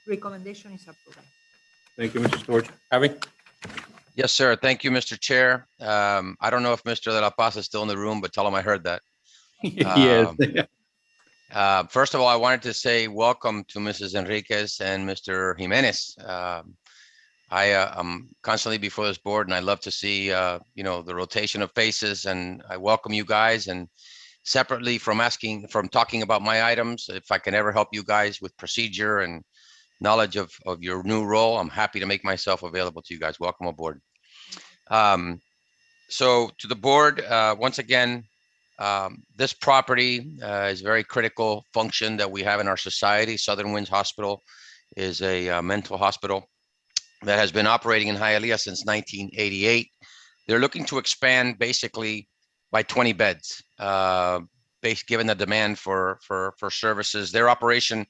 Recommendation is approved. Thank you, Mr. Storch. Javi? Yes, sir. Thank you, Mr. Chair. I don't know if Mr. De La Paz is still in the room, but tell him I heard that. Yes. First of all, I wanted to say welcome to Mrs. Enriquez and Mr. Jimenez. I'm constantly before this board and I love to see, the rotation of faces, and I welcome you guys. And separately from talking about my items, if I can ever help you guys with procedure and knowledge of your new role, I'm happy to make myself available to you guys. Welcome aboard. So to the board, once again, this property is a very critical function that we have in our society. Southern Winds Hospital is a mental hospital that has been operating in Hialeah since 1988. They're looking to expand basically by 20 beds, given the demand for services. Their operation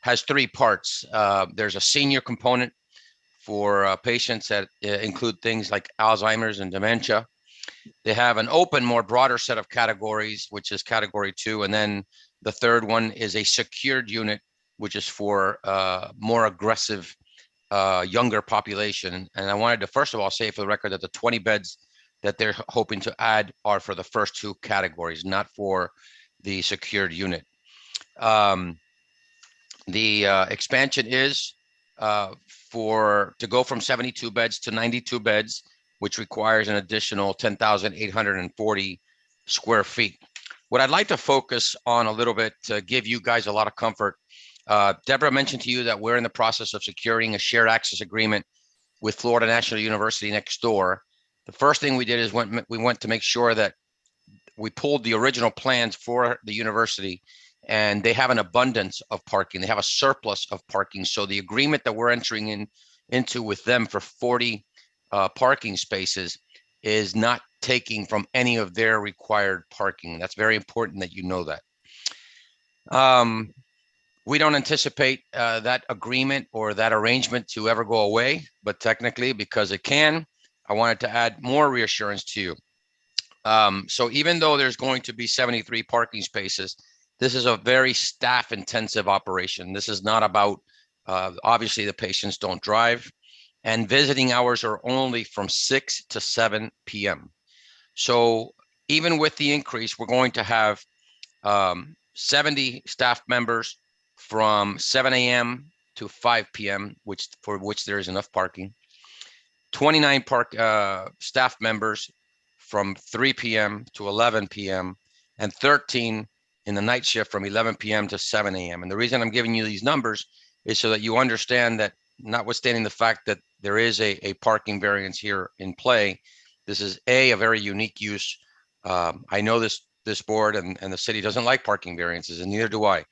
has 3 parts. There's a senior component for patients that include things like Alzheimer's and dementia. They have an open, more broader set of categories, which is category 2. And then the third one is a secured unit, which is for more aggressive, younger population. And I wanted to, first of all, say for the record that the 20 beds that they're hoping to add are for the first 2 categories, not for the secured unit. The expansion is to go from 72 beds to 92 beds, which requires an additional 10,840 square feet. What I'd like to focus on a little bit to give you guys a lot of comfort. Deborah mentioned to you that we're in the process of securing a shared access agreement with Florida National University next door. The first thing we did is we went to make sure that we pulled the original plans for the university, and they have an abundance of parking. They have a surplus of parking. So the agreement that we're entering into with them for 40 parking spaces is not taking from any of their required parking. That's very important that you know that. We don't anticipate that agreement or that arrangement to ever go away, but technically, because it can, I wanted to add more reassurance to you. So even though there's going to be 73 parking spaces, this is a very staff-intensive operation. This is not about, obviously, the patients don't drive, and visiting hours are only from 6 to 7 p.m. So even with the increase, we're going to have 70 staff members from 7 a.m. to 5 p.m., for which there is enough parking. 29 staff members from 3 p.m. to 11 p.m. and 13 in the night shift from 11 p.m. to 7 a.m. And the reason I'm giving you these numbers is so that you understand that, notwithstanding the fact that there is a parking variance here in play, this is a very unique use. I know this board and the city doesn't like parking variances, and neither do I.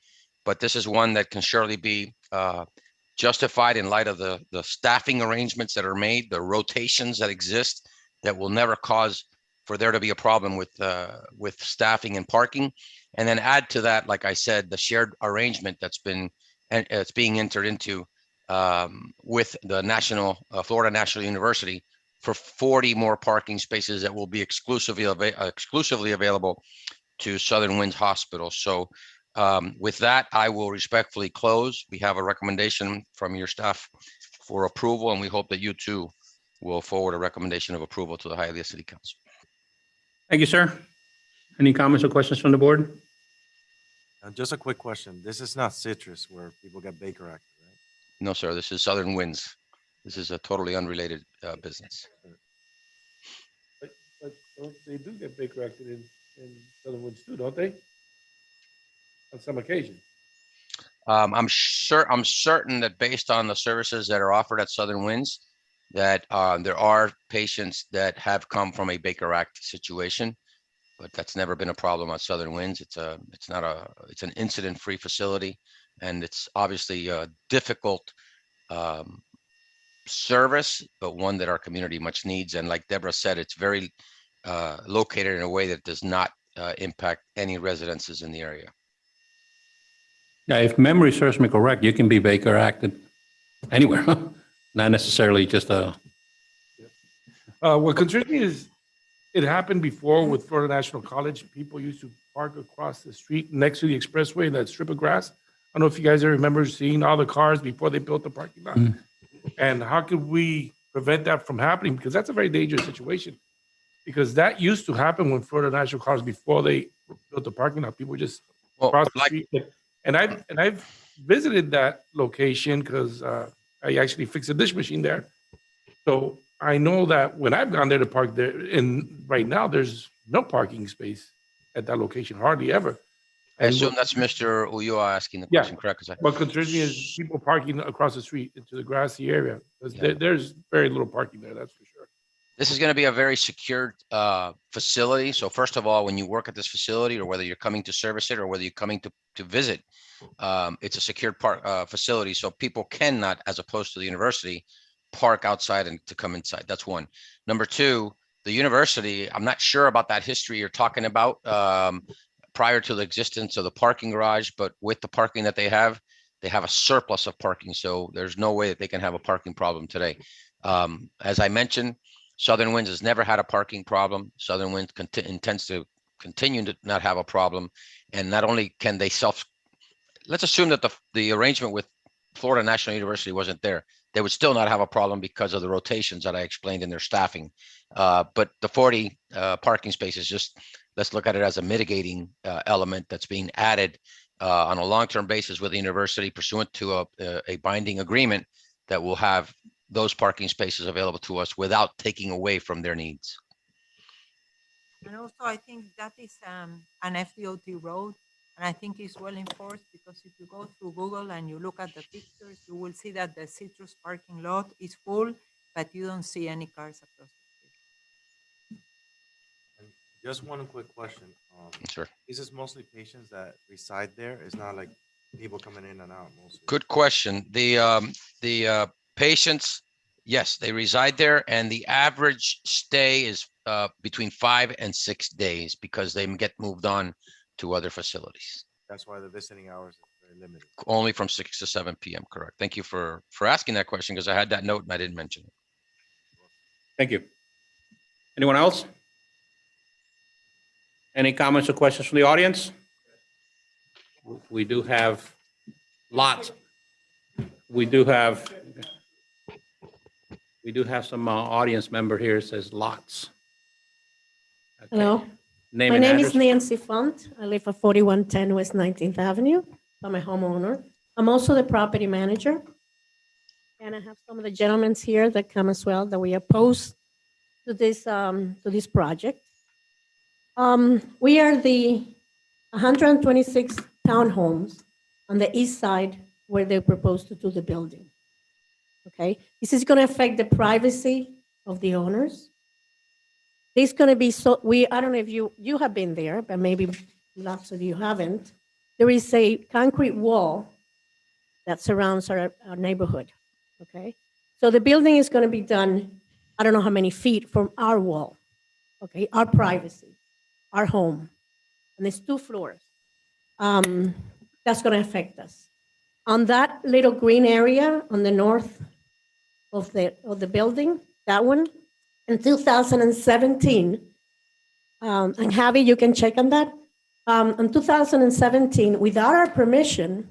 But this is one that can surely be justified in light of the staffing arrangements that are made, the rotations that exist that will never cause for there to be a problem with staffing and parking. And then add to that, like I said, the shared arrangement that's being entered into with the Florida National University for 40 more parking spaces that will be exclusively available to Southern Winds Hospital. So with that, I will respectfully close. We have a recommendation from your staff for approval, and we hope that you too will forward a recommendation of approval to the Hialeah City Council. Thank you, sir. Any comments or questions from the board? Just a quick question. This is not citrus where people get Baker Act, right? No, sir, this is Southern Winds. This is a totally unrelated business. But they do get Baker acted in Southern Woods too, don't they? On some occasion. I'm certain that based on the services that are offered at Southern Winds, that there are patients that have come from a Baker Act situation, but that's never been a problem at Southern Winds. It's an incident-free facility, and it's obviously a difficult service, but one that our community much needs. And like Deborah said, it's very located in a way that does not impact any residences in the area. Yeah, if memory serves me correct, you can be Baker acted anywhere, not necessarily just a. What concerns me is it happened before with Florida National College. People used to park across the street next to the expressway, that strip of grass. I don't know if you guys ever remember seeing all the cars before they built the parking lot. And how could we prevent that from happening? Because that's a very dangerous situation. Because that used to happen when Florida National College, before they built the parking lot, people just cross the street. And I've visited that location because I actually fixed a dish machine there. So I know that when I've gone there to park there, and right now there's no parking space at that location, hardly ever. I assume that's Mr. Ulloa asking the question, correct? What concerns me is people parking across the street into the grassy area. There's very little parking there, that's for sure. This is going to be a very secured facility. So first of all, when you work at this facility, or whether you're coming to service it or whether you're coming to visit, it's a secured facility. So people cannot, as opposed to the university, park outside and to come inside. That's one. Number two, the university, I'm not sure about that history you're talking about prior to the existence of the parking garage, but with the parking that they have a surplus of parking. So there's no way that they can have a parking problem today. As I mentioned, Southern Winds has never had a parking problem. Southern Winds intends to continue to not have a problem. And not only can they let's assume that the arrangement with Florida National University wasn't there. They would still not have a problem because of the rotations that I explained in their staffing. But the 40 parking spaces, just let's look at it as a mitigating element that's being added on a long-term basis with the university pursuant to a binding agreement that will have those parking spaces available to us without taking away from their needs. And also, I think that is an FDOT road, and I think it's well enforced, because if you go through Google and you look at the pictures, you will see that the citrus parking lot is full, but you don't see any cars across the street. And just one quick question. Sure. Is this mostly patients that reside there? It's not like people coming in and out mostly. Good question. The patients, yes, they reside there, and the average stay is between 5 and 6 days because they get moved on to other facilities. That's why the visiting hours are very limited. Only from 6 to 7 p.m. Correct. Thank you for asking that question, because I had that note and I didn't mention it. Thank you. Anyone else? Any comments or questions from the audience? We do have lots. We do have some audience member here says lots. Okay. Hello. Name My and name is address. Nancy Font. I live at 4110 West 19th Avenue. I'm a homeowner. I'm also the property manager. And I have some of the gentlemen here that come as well, that we oppose to this project. We are the 126 townhomes on the east side where they propose to do the building. Okay, this is going to affect the privacy of the owners. There's going to be I don't know if you have been there, but maybe lots of you haven't. There is a concrete wall that surrounds our neighborhood. Okay, so the building is going to be done, I don't know how many feet from our wall. Okay, our privacy, our home, and it's 2 floors. That's going to affect us. On that little green area on the north of the building, that one, in 2017, and Javi, you can check on that. In 2017, without our permission,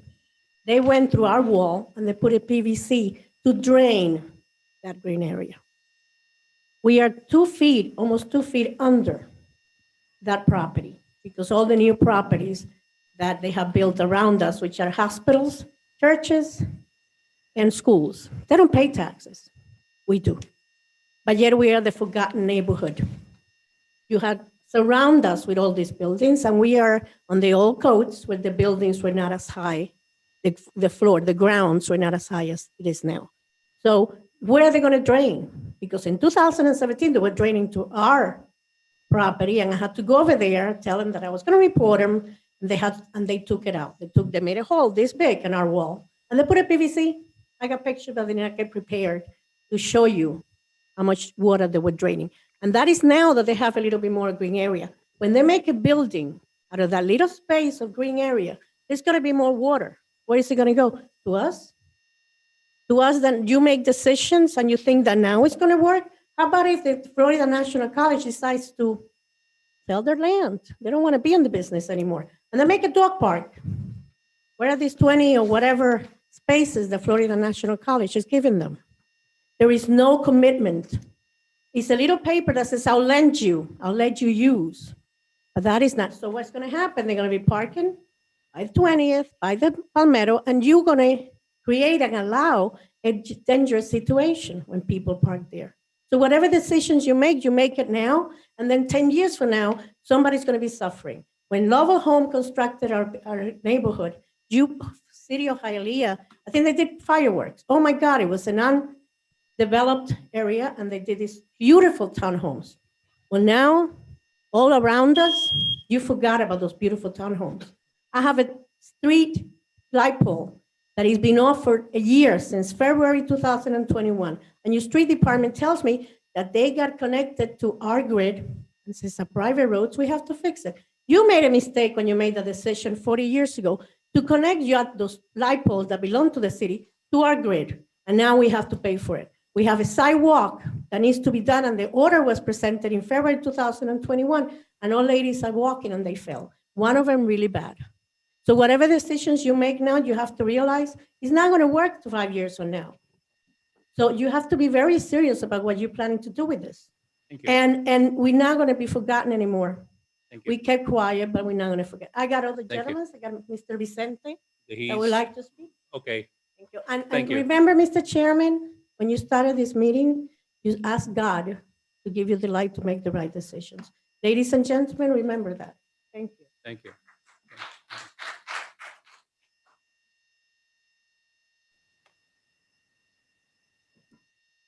they went through our wall and they put a PVC to drain that green area. We are 2 feet, almost 2 feet under that property because all the new properties that they have built around us, which are hospitals, churches, and schools, they don't pay taxes. We do. But yet we are the forgotten neighborhood. You had surround us with all these buildings, and we are on the old codes where the buildings were not as high, the floor, the grounds were not as high as it is now. So where are they going to drain? Because in 2017, they were draining to our property, and I had to go over there, tell them that I was going to report them, and they took it out. They made a hole this big in our wall, and they put a PVC. I got pictures, but they didn't get prepared to show you how much water they were draining. And that is now that they have a little bit more green area. When they make a building out of that little space of green area, there's going to be more water. Where is it going to go? To us? To us, then you make decisions and you think that now it's going to work? How about if the Florida National College decides to sell their land? They don't want to be in the business anymore. And they make a dog park. Where are these 20 or whatever spaces the Florida National College is giving them? There is no commitment. It's a little paper that says, I'll let you use. But that is not. So what's going to happen? They're going to be parking by the 20th, by the Palmetto, and you're going to create and allow a dangerous situation when people park there. So whatever decisions you make it now, and then 10 years from now, somebody's going to be suffering. When Lovell Home constructed our neighborhood, city of Hialeah, I think they did fireworks. Oh my God, it was an undeveloped area, and they did these beautiful townhomes. Well, now, all around us, you forgot about those beautiful townhomes. I have a street light pole that is being offered a year since February 2021. And your street department tells me that they got connected to our grid. This is a private road, so we have to fix it. You made a mistake when you made the decision 40 years ago to connect those light poles that belong to the city to our grid. And now we have to pay for it. We have a sidewalk that needs to be done, and the order was presented in February 2021, and all ladies are walking and they fell. One of them really bad. So whatever decisions you make now, you have to realize it's not going to work 5 years from now. So you have to be very serious about what you're planning to do with this. Thank you. And we're not going to be forgotten anymore. Thank you. We kept quiet, but we're not going to forget. I got all the Thank you. gentlemen. I got Mr. Vicente that He's- would like to speak. Okay. Thank you. And Thank you. remember, Mr. Chairman, when you started this meeting, you asked God to give you the light to make the right decisions. Ladies and gentlemen, remember that. Thank you. Thank you.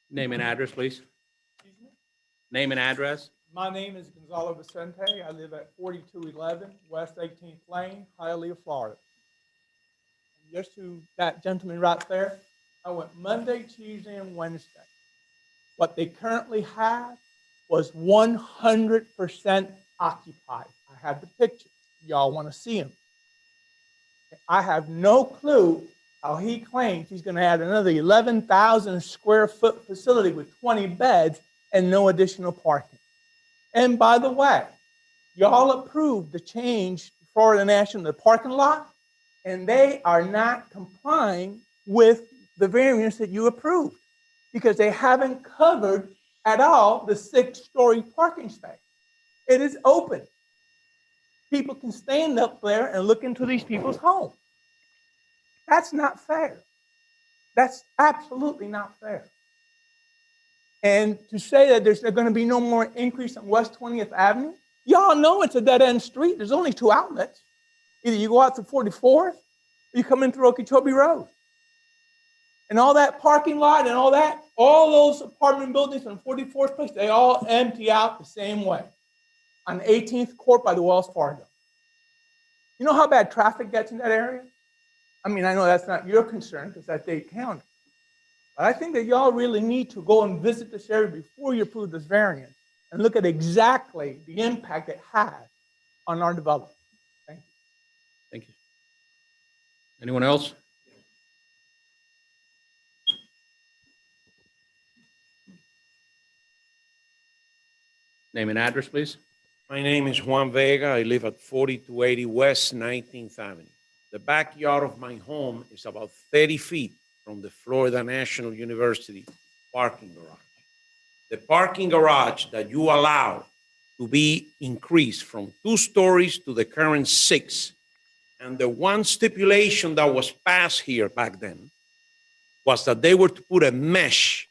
Name and address, please. Name and address. My name is Gonzalo Vicente. I live at 4211 West 18th Lane, Hialeah, Florida. And just to that gentleman right there, I went Monday, Tuesday, and Wednesday. What they currently have was 100% occupied. I have the pictures. Y'all want to see them. I have no clue how he claims he's going to add another 11,000 square foot facility with 20 beds and no additional parking. And by the way, y'all approved the change to Florida National, the parking lot, and they are not complying with the variance that you approved because they haven't covered at all the 6-story parking space. It is open. People can stand up there and look into these people's homes. That's not fair. That's absolutely not fair. And to say that there's going to be no more increase on West 20th Avenue, y'all know it's a dead-end street. There's only 2 outlets. Either you go out to 44th or you come in through Okeechobee Road. And all that parking lot and all that, all those apartment buildings on 44th Place, they all empty out the same way on 18th Court by the Wells Fargo. You know how bad traffic gets in that area? I mean, I know that's not your concern because that's Dade County. But I think that y'all really need to go and visit this area before you approve this variance and look at exactly the impact it has on our development. Thank you. Thank you. Anyone else? Name and address, please. My name is Juan Vega. I live at 4280 West 19th Avenue. The backyard of my home is about 30 feet from the Florida National University parking garage. The parking garage that you allow to be increased from 2 stories to the current 6, and the one stipulation that was passed here back then was that they were to put a mesh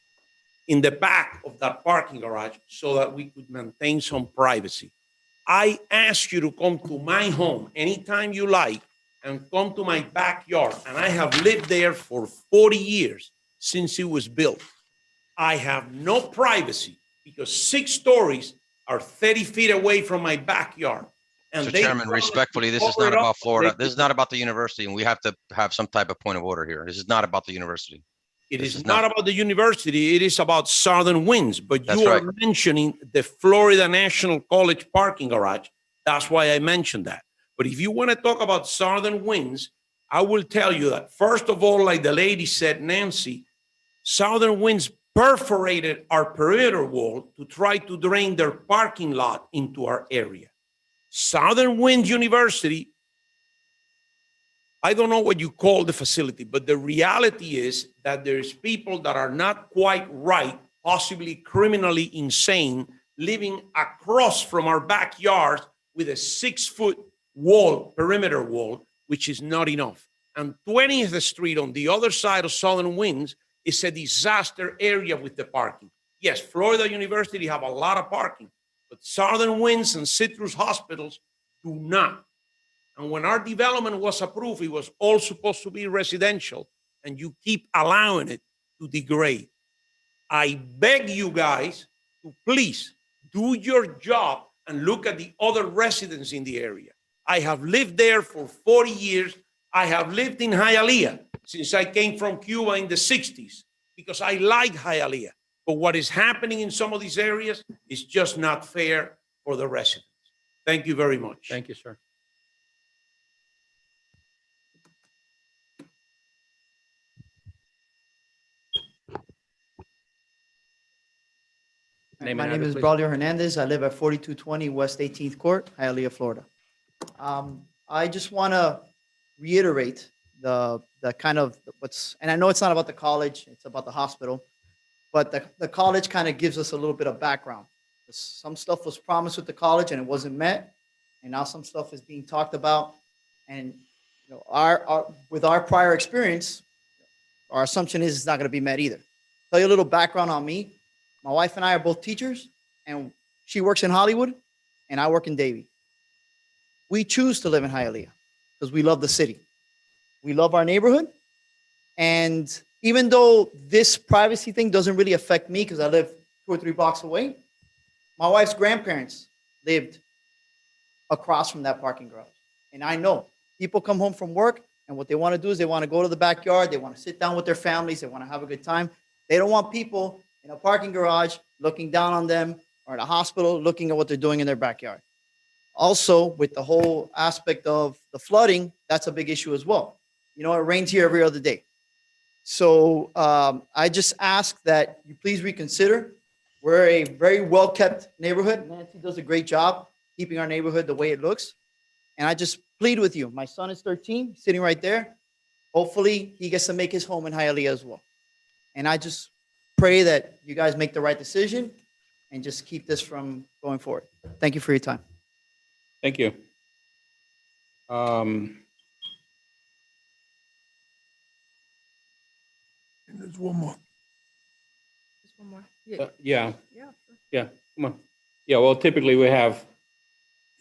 in the back of that parking garage so that we could maintain some privacy. I ask you to come to my home anytime you like and come to my backyard. And I have lived there for 40 years since it was built. I have no privacy because 6 stories are 30 feet away from my backyard. And Mr. Chairman, respectfully, this is not about Florida. This is not about the university, and we have to have some type of point of order here. This is not about the university. It This is not about the university. It is about Southern Winds. But That's you are right. mentioning the Florida National College parking garage. That's why I mentioned that. But if you want to talk about Southern Winds, I will tell you that, first of all, like the lady said, Nancy, Southern Winds perforated our perimeter wall to try to drain their parking lot into our area. Southern Winds University, I don't know what you call the facility, but the reality is that there's people that are not quite right, possibly criminally insane, living across from our backyard with a 6-foot wall, perimeter wall, which is not enough. And 20th Street on the other side of Southern Winds is a disaster area with the parking. Yes, Florida University have a lot of parking, but Southern Winds and Citrus Hospitals do not. And when our development was approved, it was all supposed to be residential, and you keep allowing it to degrade. I beg you guys to please do your job and look at the other residents in the area. I have lived there for 40 years. I have lived in Hialeah since I came from Cuba in the 60s because I like Hialeah. But what is happening in some of these areas is just not fair for the residents. Thank you very much. Thank you, sir. Name My and name address, is please. Braulio Hernandez. I live at 4220 West 18th Court, Hialeah, Florida. I just want to reiterate the kind of what's, and I know it's not about the college, it's about the hospital, but the college kind of gives us a little bit of background. Some stuff was promised with the college and it wasn't met, and now some stuff is being talked about. And you know, our with our prior experience, our assumption is it's not going to be met either. Tell you a little background on me. My wife and I are both teachers, and she works in Hollywood, and I work in Davie. We choose to live in Hialeah because we love the city. We love our neighborhood. And even though this privacy thing doesn't really affect me because I live 2 or 3 blocks away, my wife's grandparents lived across from that parking garage. And I know people come home from work, and what they want to do is they want to go to the backyard. They want to sit down with their families. They want to have a good time. They don't want people in a parking garage looking down on them, or in a hospital looking at what they're doing in their backyard. Also, with the whole aspect of the flooding, that's a big issue as well. You know, it rains here every other day. So I just ask that you please reconsider. We're a very well-kept neighborhood. Nancy does a great job keeping our neighborhood the way it looks. And I just plead with you. My son is 13, sitting right there. Hopefully, he gets to make his home in Hialeah as well. And I just pray that you guys make the right decision and just keep this from going forward. Thank you for your time. Thank you. There's one more. Just one more. Yeah. Yeah. Yeah, come on. Yeah, well, typically we have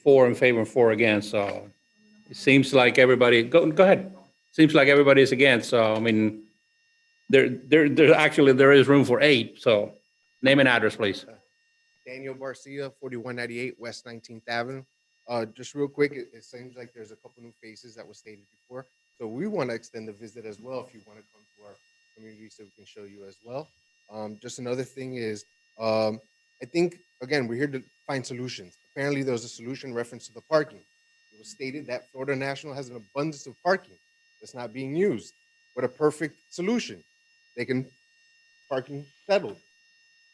4 in favor and 4 against, so it seems like everybody, go ahead. Seems like everybody is against, so I mean, there actually, there is room for 8, so name and address, please. Daniel Barcia, 4198 West 19th Avenue. Just real quick, it seems like there's a couple new faces that were stated before. So we want to extend the visit as well if you want to come to our community so we can show you as well. Just another thing is, I think, again, we're here to find solutions. Apparently, there was a solution reference to the parking. It was stated that Florida National has an abundance of parking that's not being used. What a perfect solution. They can parking settled.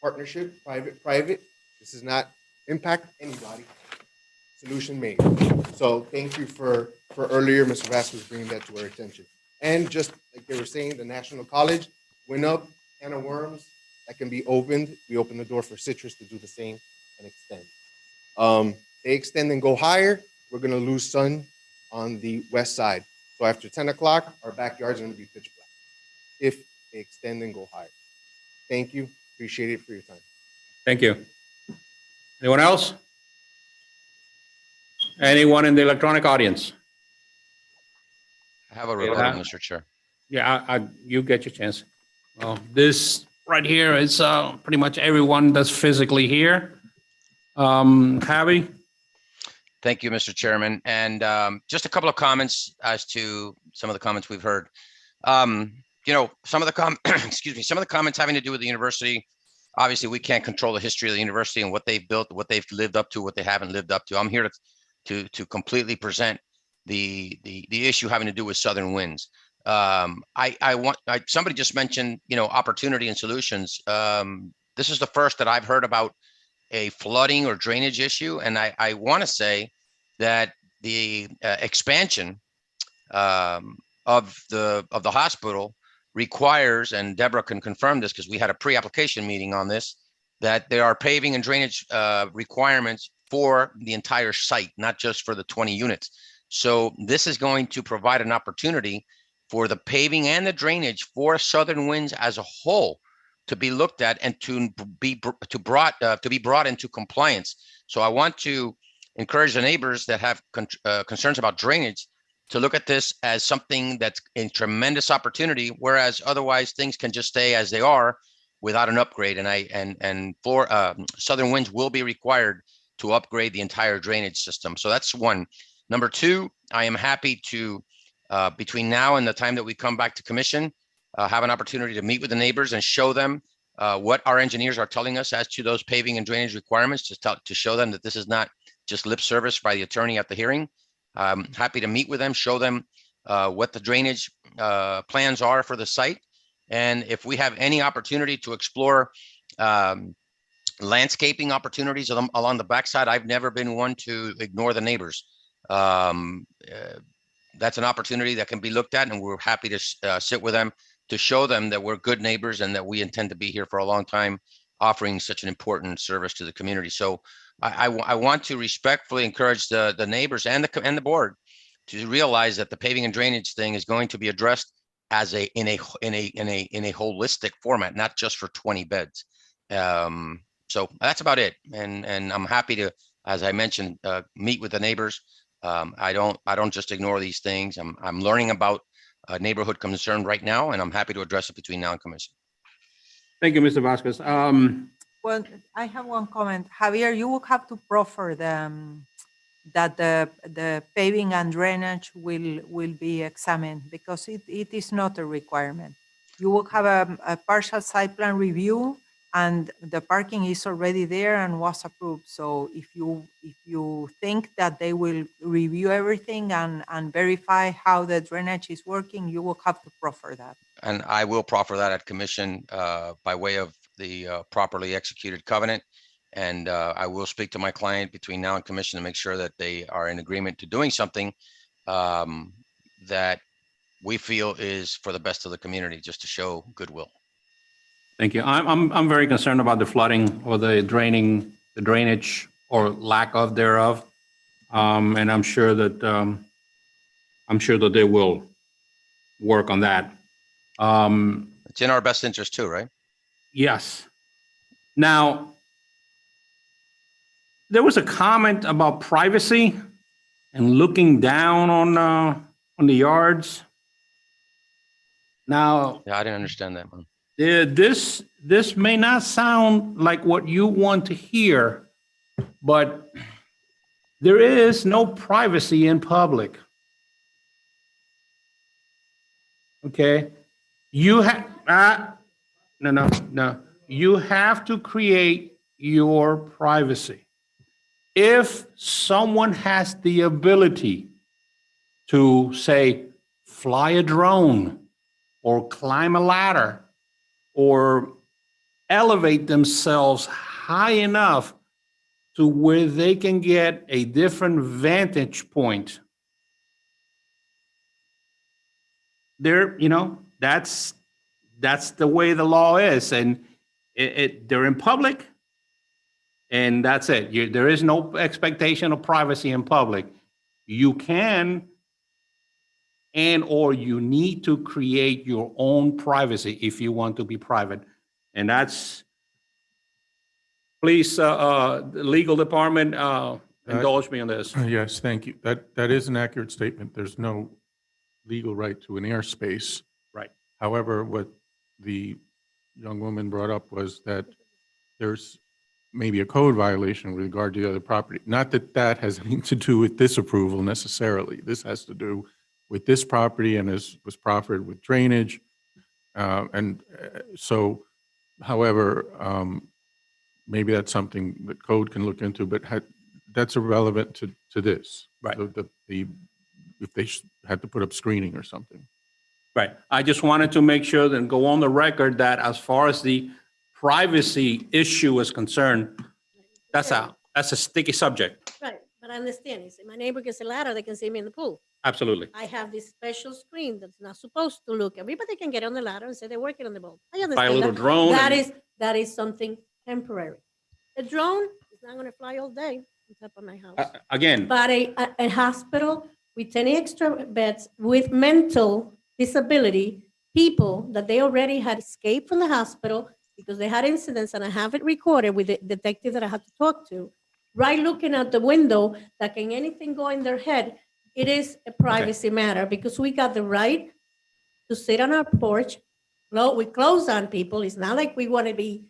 Partnership, private. This does not impact anybody. solution made. So thank you for earlier, Mr. Vasquez, bringing that to our attention. And just like they were saying, the National College went up, can of worms that can be opened. We open the door for Citrus to do the same and extend. They extend and go higher, we're gonna lose sun on the west side. So after 10 o'clock, our backyards are gonna be pitch black if they extend and go higher. Thank you, appreciate it for your time. Thank you. Anyone else? Anyone in the electronic audience? I have a rebuttal, Mr. Chair. Yeah, you get your chance. Well, this right here is pretty much everyone that's physically here. Javi? Thank you, Mr. Chairman. And just a couple of comments as to some of the comments we've heard. You know, some of the excuse me, some of the comments having to do with the university. Obviously, we can't control the history of the university and what they've built, what they've lived up to, what they haven't lived up to. I'm here to completely present the issue having to do with Southern Winds. Somebody just mentioned, you know, opportunity and solutions. This is the first that I've heard about a flooding or drainage issue, and I want to say that the expansion of the hospital requires, and Deborah can confirm this because we had a pre-application meeting on this, that there are paving and drainage requirements for the entire site, not just for the 20 units. So this is going to provide an opportunity for the paving and the drainage for Southern Winds as a whole to be looked at and to be brought into compliance. So I want to encourage the neighbors that have concerns about drainage to look at this as something that's a tremendous opportunity, whereas otherwise things can just stay as they are without an upgrade. And Southern Winds will be required to upgrade the entire drainage system. So that's one. Number two, I am happy to, between now and the time that we come back to commission, have an opportunity to meet with the neighbors and show them what our engineers are telling us as to those paving and drainage requirements, to show them that this is not just lip service by the attorney at the hearing. I'm happy to meet with them, show them what the drainage plans are for the site. And if we have any opportunity to explore landscaping opportunities along the backside, I've never been one to ignore the neighbors. That's an opportunity that can be looked at, and we're happy to sit with them to show them that we're good neighbors and that we intend to be here for a long time, offering such an important service to the community. So I want to respectfully encourage the neighbors and the board to realize that the paving and drainage thing is going to be addressed as in a holistic format, not just for 20 beds. So that's about it. And I'm happy to, as I mentioned, meet with the neighbors. I don't just ignore these things. I'm learning about a neighborhood concern right now, and I'm happy to address it between now and commission. Thank you, Mr. Vasquez. Well, I have one comment. Javier, you will have to proffer that the paving and drainage will be examined, because it is not a requirement. You will have a partial site plan review, and the parking is already there and was approved. So if you think that they will review everything and verify how the drainage is working, you will have to proffer that. And I will proffer that at commission by way of the properly executed covenant. And I will speak to my client between now and commission to make sure that they are in agreement to doing something that we feel is for the best of the community, just to show goodwill. Thank you. I'm very concerned about the flooding or the drainage or lack of thereof, and I'm sure that they will work on that. It's in our best interest too, right? Yes. Now, there was a comment about privacy and looking down on the yards. Now, yeah, I didn't understand that one. This may not sound like what you want to hear, but there is no privacy in public. Okay, you have no. You have to create your privacy. If someone has the ability to, say, fly a drone or climb a ladder or elevate themselves high enough to where they can get a different vantage point, that's the way the law is, and they're in public, and that's it. There is no expectation of privacy in public. You can or you need to create your own privacy if you want to be private. And that's, please, the legal department, indulge me on this. Yes, thank you. That is an accurate statement. There's no legal right to an airspace. Right. However, what the young woman brought up was that there's maybe a code violation with regard to the other property. Not that that has anything to do with this approval necessarily. This has to do with this property and was proffered with drainage. So, however, maybe that's something that code can look into, but that's irrelevant to this. Right. If they had to put up screening or something. Right. I just wanted to make sure and go on the record that as far as the privacy issue is concerned, that's a sticky subject. Right, but I understand. If my neighbor gets a ladder, they can see me in the pool. Absolutely. I have this special screen that's not supposed to look at me, but they can get on the ladder and say they're working on the boat. I understand. Buy a little that. drone. That is something temporary. A drone is not going to fly all day on top of my house. Again. But a hospital with 10 extra beds with mental disability, people that they already had escaped from the hospital because they had incidents, and I have it recorded with the detective that I had to talk to, right looking out the window, that can anything go in their head. It is a privacy matter because we got the right to sit on our porch. No, we close on people. It's not like we want to be,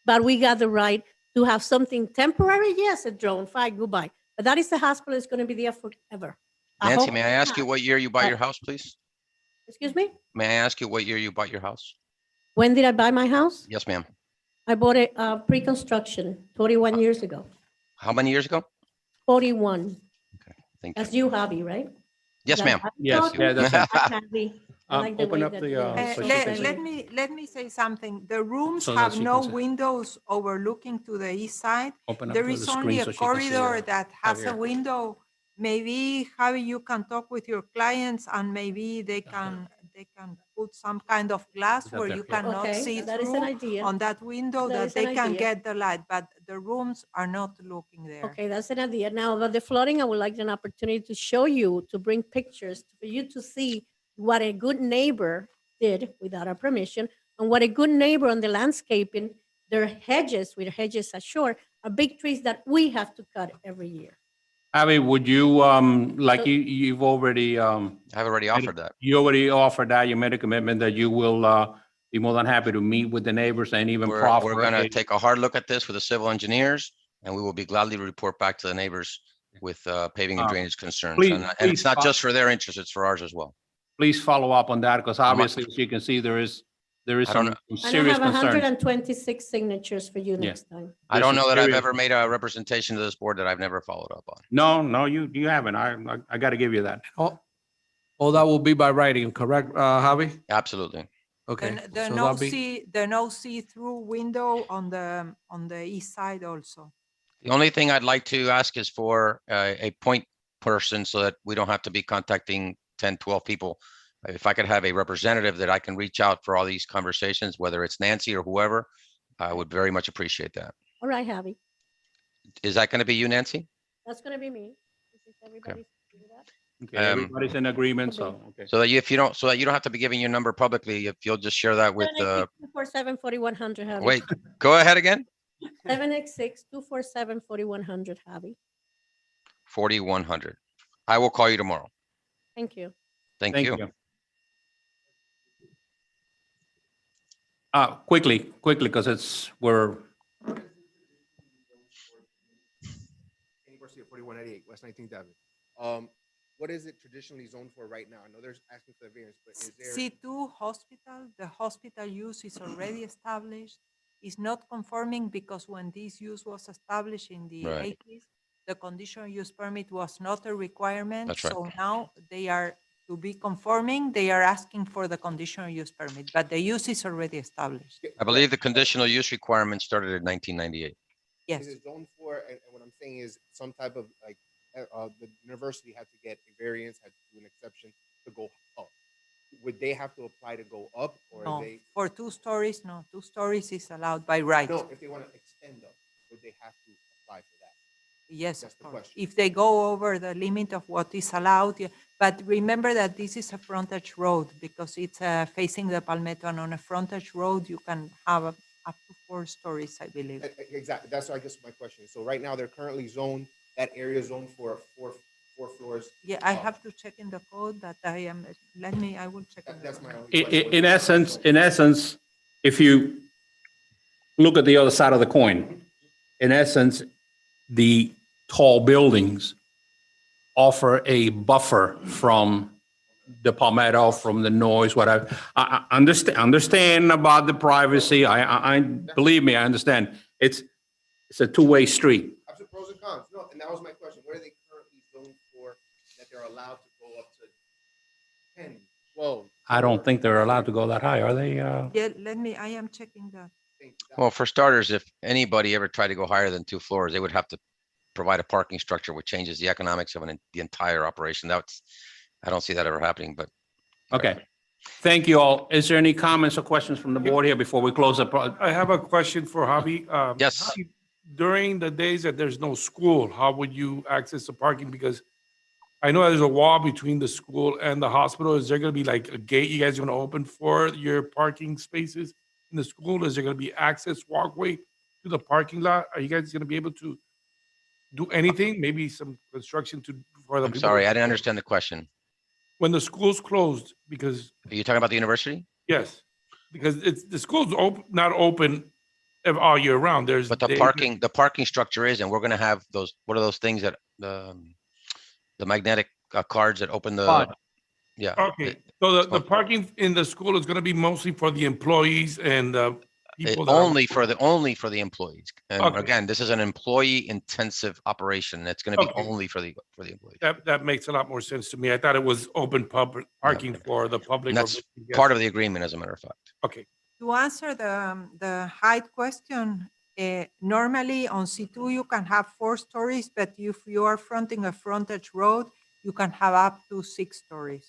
but we got the right to have something temporary. Yes, a drone, fine, goodbye. But that is the hospital. It's going to be there forever. Nancy, may I ask you what year you bought your house, please? Excuse me? May I ask you what year you bought your house? When did I buy my house? Yes, ma'am. I bought it pre-construction 41 years ago. How many years ago? 41. Thank That's you, Javi, right? Yes, That ma'am. I'm Yes, talking? yeah, that's it. Hi, Javi. I like the Open way up that the, you are so she Let, can see. let me say something. The rooms So that have she no can see. windows overlooking to the east side. Open up There to is the only screen a so she can see corridor it. that has a Javier. window. Maybe, Javi, you can talk with your clients and maybe they can put some kind of glass that where there? you Yeah. cannot Okay, see that is an through idea. on that window That that is an they can idea. get the light, but the rooms are not looking there. Okay, that's an idea. Now, about the flooding, I would like an opportunity to show you, to bring pictures for you to see what a good neighbor did without our permission, and what a good neighbor on the landscaping, their hedges, with hedges ashore, are big trees that we have to cut every year. Abby, would you, like you've already, I've already offered that. you already offered that, you made a commitment that you will be more than happy to meet with the neighbors and even proffer. We're going to take a hard look at this with the civil engineers, and we will be gladly to report back to the neighbors with paving and drainage concerns. please- And it's please not fo- just for their interest, it's for ours as well. Please follow up on that, because obviously, as you can see, there is I don't some know. some And I serious have concerns. 126 signatures for you Yeah. next time. I don't know that I've serious- ever made a representation to this board that I've never followed up on. No, you haven't. I got to give you that. All that will be by writing, correct, Javi? Absolutely. Okay. And there so no that'll be- no see-through window on the east side also. The only thing I'd like to ask is for a point person so that we don't have to be contacting 10, 12 people. If I could have a representative that I can reach out for all these conversations, whether it's Nancy or whoever, I would very much appreciate that. All right, Javi, Is that going to be you, Nancy? that's going to be me. Is everybody see that? Okay, everybody's in agreement, so, okay. So that you, so that you don't have to be giving your number publicly, if you'll just share that with, 786-247-4100, Javi. wait, go ahead again. 786-247-4100, Javi. 4100. I will call you tomorrow. Thank you. Thank you. Quickly, because we're, Garcia, 4198 West 19th Avenue. What is it traditionally zoned for right now? I know there's asking for the variance, but is there? C2 hospital, the hospital use is already established. It's not conforming because when this use was established in the Right. 80s, the conditional use permit was not a requirement. That's right. So now they are, to be conforming, they are asking for the conditional use permit, but the use is already established. I believe the conditional use requirement started in 1998. Yes. Is it zoned for, and what I'm saying is some type of like, the university had to get a variance, had to do an exception to go up. Would they have to apply to go up, or No, they? for 2 stories, no, 2 stories is allowed by right. No, if they want to extend up, would they have to apply for that? Yes, That's of the course. question. If they go over the limit of what is allowed, yeah. But remember that this is a frontage road because it's facing the Palmetto, and on a frontage road, you can have up to 4 stories, I believe. Exactly. That's, I guess, my question. So right now, they're currently zoned, that area is zoned for four floors. Yeah, I have to check in the code, but I am, I will check. That's my only In, question. in essence, if you look at the other side of the coin, in essence, the tall buildings offer a buffer from the Palmetto, from the noise, whatever. I understand about the privacy. I believe me, I understand. It's a two-way street. Absolute pros and cons. No, and that was my question. What are they currently zoned for that they're allowed to go up to 10, 12? I don't think they're allowed to go that high, are they? Yeah, I am checking that. Well, for starters, if anybody ever tried to go higher than 2 floors, they would have to provide a parking structure, which changes the economics of the entire operation. I don't see that ever happening, but. Okay. Thank you all. Is there any comments or questions from the board here before we close up? I have a question for Javi. Yes. Javi, during the days that there's no school, how would you access the parking? Because I know there's a wall between the school and the hospital. Is there going to be like a gate you guys are going to open for your parking spaces in the school? Is there going to be access walkway to the parking lot? Are you guys going to be able to do anything? Maybe some construction for the I'm people? sorry, I didn't understand the question. When the school's closed, because Are you talking about the university? yes, because the school's not open all year round. There's But the parking structure is, and we're gonna have those, what are those things that, the magnetic cards that open the, yeah. Okay, so the parking in the school is gonna be mostly for the employees and people that are. Only for the employees. And Okay. again, this is an employee intensive operation. It's gonna be Okay. only for the employees. That makes a lot more sense to me. I thought it was open public parking for the public. And that's part of the agreement, as a matter of fact. Okay. To answer the height question, normally on C2 you can have 4 stories, but if you are fronting a frontage road, you can have up to 6 stories.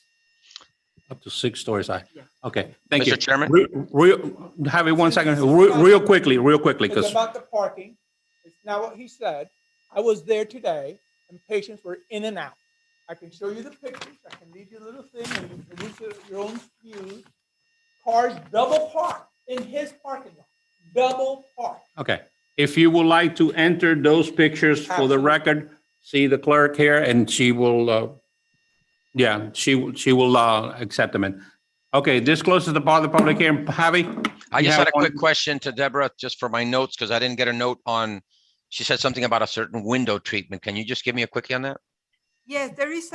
Up to 6 stories high. Okay, thank you. Mr. Chairman? Javi, 1 second, real quickly, It's because about the parking. It's not what he said. I was there today and patients were in and out. I can show you the pictures. I can leave you a little thing and you can produce your own views. Cars double parked in his parking lot. Double parked. okay. If you would like to enter those pictures for the record, see the clerk here and she will, she will accept them. And okay, this closes the part of the public hearing. Javi? I you just have had a quick one? question to Deborah, just for my notes, because I didn't get a note on, she said something about a certain window treatment. Can you just give me a quickie on that? Yes, there is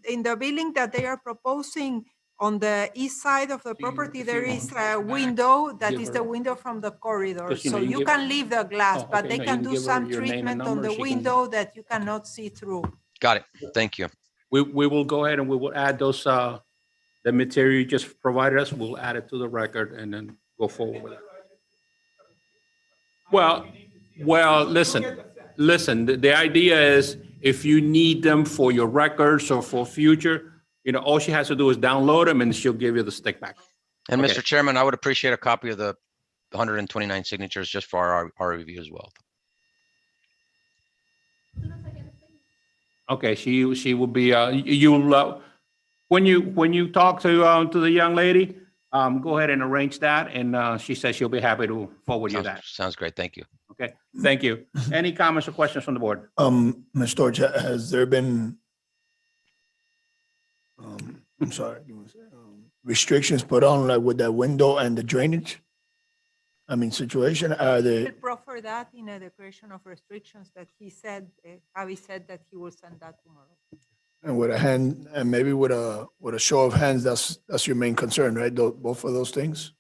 in the building that they are proposing on the east side of the property, there is a window that is the window from the corridor. Just, you know, So you you give- can leave the glass, Oh, but okay, they no, you can can do give her some your name and treatment on number, the she can- window that you cannot see through. Got it. Thank you. We will go ahead and we will add those, the material you just provided us, we'll add it to the record and then go forward with it. Well, listen, the idea is if you need them for your records or for future, you know, all she has to do is download them and she'll give you the stick back. And Okay. Mr. Chairman, I would appreciate a copy of the 129 signatures just for our review as well. Okay, she will be, you'll, when you talk to the young lady, go ahead and arrange that, and she says she'll be happy to forward you that. Sounds great. Thank you. Okay, thank you. Any comments or questions from the board? Ms. Storch, has there been, I'm sorry, give me a second, restrictions put on like with that window and the drainage? I mean, situation, are they? We'll proffer that in a declaration of restrictions that he said, Javi said that he will send that tomorrow. And with a hand, and maybe with a show of hands, that's your main concern, right? Both of those things?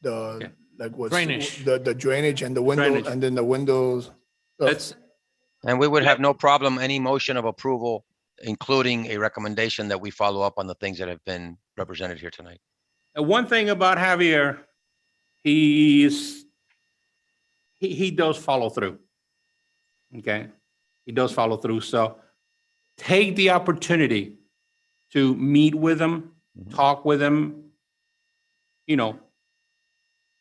Like what's Drainage. the drainage and the window, Drainage. and then the windows. And we would have no problem, any motion of approval, including a recommendation that we follow up on the things that have been represented here tonight. And one thing about Javier, he does follow through. Okay? He does follow through. So take the opportunity to meet with him, talk with him, you know.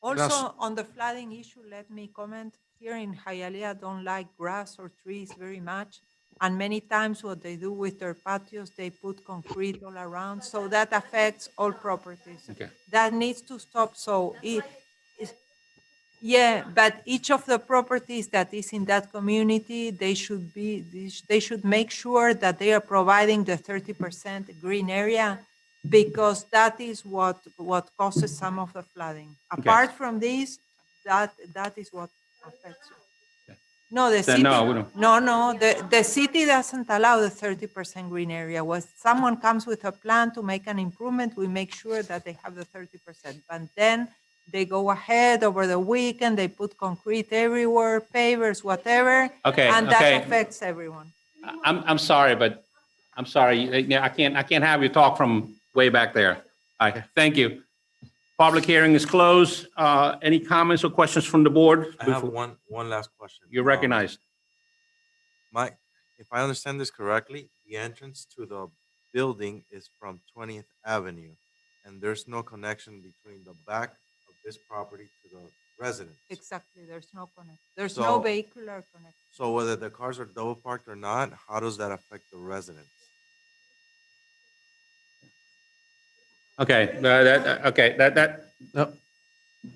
Also, on the flooding issue, let me comment. Here in Hialeah, don't like grass or trees very much. And many times what they do with their patios, they put concrete all around. So that affects all properties. Okay. That needs to stop. So yeah, but each of the properties that is in that community, they should make sure that they are providing the 30% green area, because that is what causes some of the flooding. Apart from this, that is what affects you. No, the Then city. no, we don't. No, the city doesn't allow the 30% green area. When someone comes with a plan to make an improvement, we make sure that they have the 30%. But then they go ahead over the weekend, they put concrete everywhere, pavers, whatever. Okay, And okay. that affects everyone. I'm sorry, but I'm sorry. I can't have you talk from way back there. All right, thank you. Public hearing is closed. Any comments or questions from the board? I have one last question. You're recognized. If I understand this correctly, the entrance to the building is from 20th Avenue, and there's no connection between the back of this property to the residence. Exactly, there's no connection. There's no vehicular connection. So whether the cars are double parked or not, how does that affect the residents? Okay, no.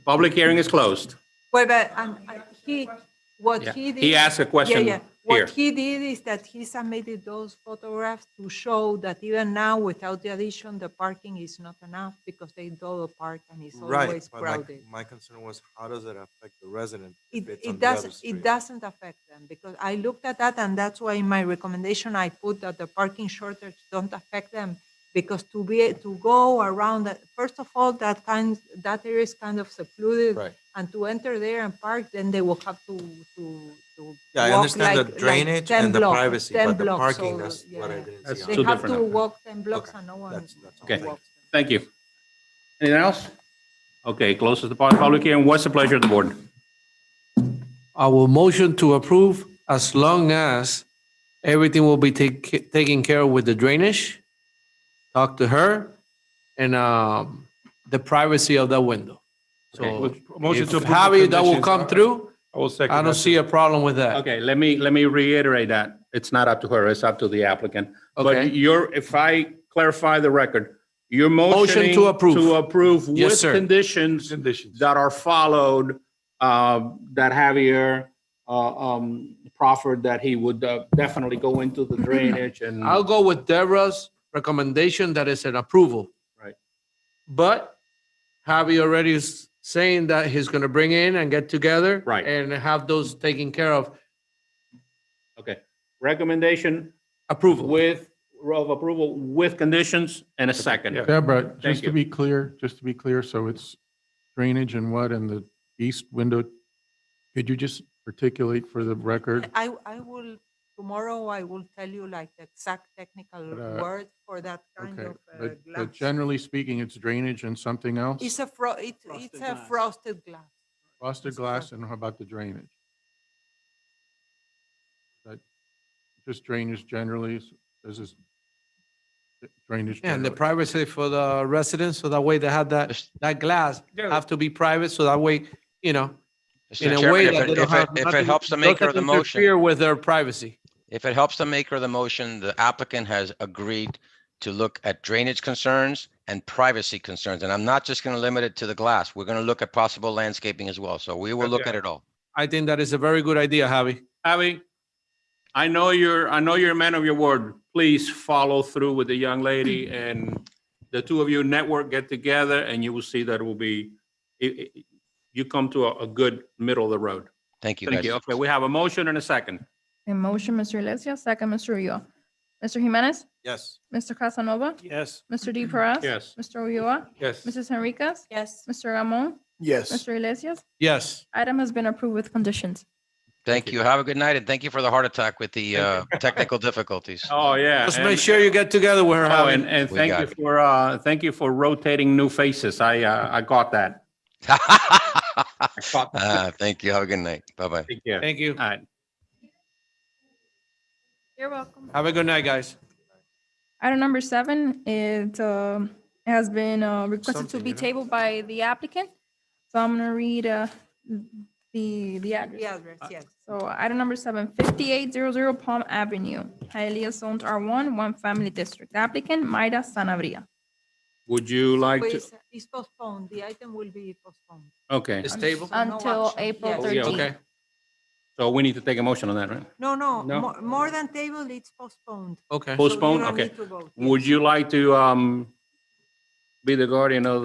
Public hearing is closed. Well, but what Yeah. he did. He asked a question here. What he did is that he submitted those photographs to show that even now, without the addition, the parking is not enough because they double park and it's always But crowded. my concern was, how does it affect the residents? It doesn't affect them, because I looked at that, and that's why in my recommendation I put that the parking shortage don't affect them, because to go around that, first of all, that area is kind of secluded, Right. and to enter there and park, then they will have to Yeah, I walk understand the like drainage 10 and the blocks, privacy, 10 but the blocks, parking, so, that's what I didn't That's see. they two have different. to walk 10 blocks and no one. Okay, walks. thank you. Anything else? Okay, closes the public hearing. What's the pleasure of the board? I will motion to approve as long as everything will be taken care of with the drainage. Talk to her and the privacy of that window. So Motion if to approve the Javi, that will conditions. come through. I will second I don't that, see too. a problem with that. Okay, let me reiterate that. It's not up to her, it's up to the applicant. Okay. But if I clarify the record, you're Motion motioning to approve. to approve Yes, with sir. conditions that are followed, that Javier proffered that he would definitely go into the drainage and. I'll go with Deborah's recommendation that is an approval. Right. But Javi already is saying that he's going to bring in and get together. Right. And have those taken care of. Okay, recommendation Approval. of approval with conditions and a second. Deborah, Thank just you. to be clear, so it's drainage and what in the east window? Could you just articulate for the record? I will, tomorrow I will tell you like the exact technical But, word for that kind Okay, of but glass. generally speaking, it's drainage and something else? It's a frosted glass. Frosted glass, and how about the drainage? That just drainage generally, this is drainage And the generally. privacy for the residents, so that way they have that glass have to be private, so that way, in Mr. a Chairman, way if that it- they don't if it- have. if it nothing- helps the maker of the doesn't motion- interfere with their privacy. If it helps the maker of the motion, the applicant has agreed to look at drainage concerns and privacy concerns. And I'm not just going to limit it to the glass. We're going to look at possible landscaping as well. So we will look at it all. I think that is a very good idea, Javi. Javi, I know you're a man of your word. Please follow through with the young lady, and the two of you network, get together, and you will see that it will be, you come to a good middle of the road. Thank you, Thank guys. you. Okay, we have a motion and a second. A motion, Mr. Iglesias, second, Mr. Ulloa. Mr. Jimenez? Yes. Mr. Casanova? Yes. Mr. D. Perez? Yes. Mr. Ulloa? Yes. Mrs. Henriquez? Yes. Mr. Ramon? Yes. Mr. Iglesias? Yes. Item has been approved with conditions. Thank you. Have a good night, and thank you for the heart attack with the technical difficulties. Oh, yeah. Just make sure you get together with her, Oh, Javi. and We thank got you it. thank you for rotating new faces. I got that. Thank you. Have a good night. Bye-bye. Take care. Thank you. All right. You're welcome. Have a good night, guys. Item number 7 is, has been requested to Something, be you know? tabled by the applicant. So I'm gonna read the address. The address, yes. So item number 7, 5800 Palm Avenue, Hialeah zoned R1, one family district. Applicant Mayra Sanabria. Would you like to? It's postponed. The item will be postponed. Okay. It's table? So no Until action. April Yes. Oh, yeah, 13th. okay. So we need to take a motion on that, right? No, No? more than table, it's postponed. Okay. Postpone, don't okay. need to vote, Would you like to be the guardian of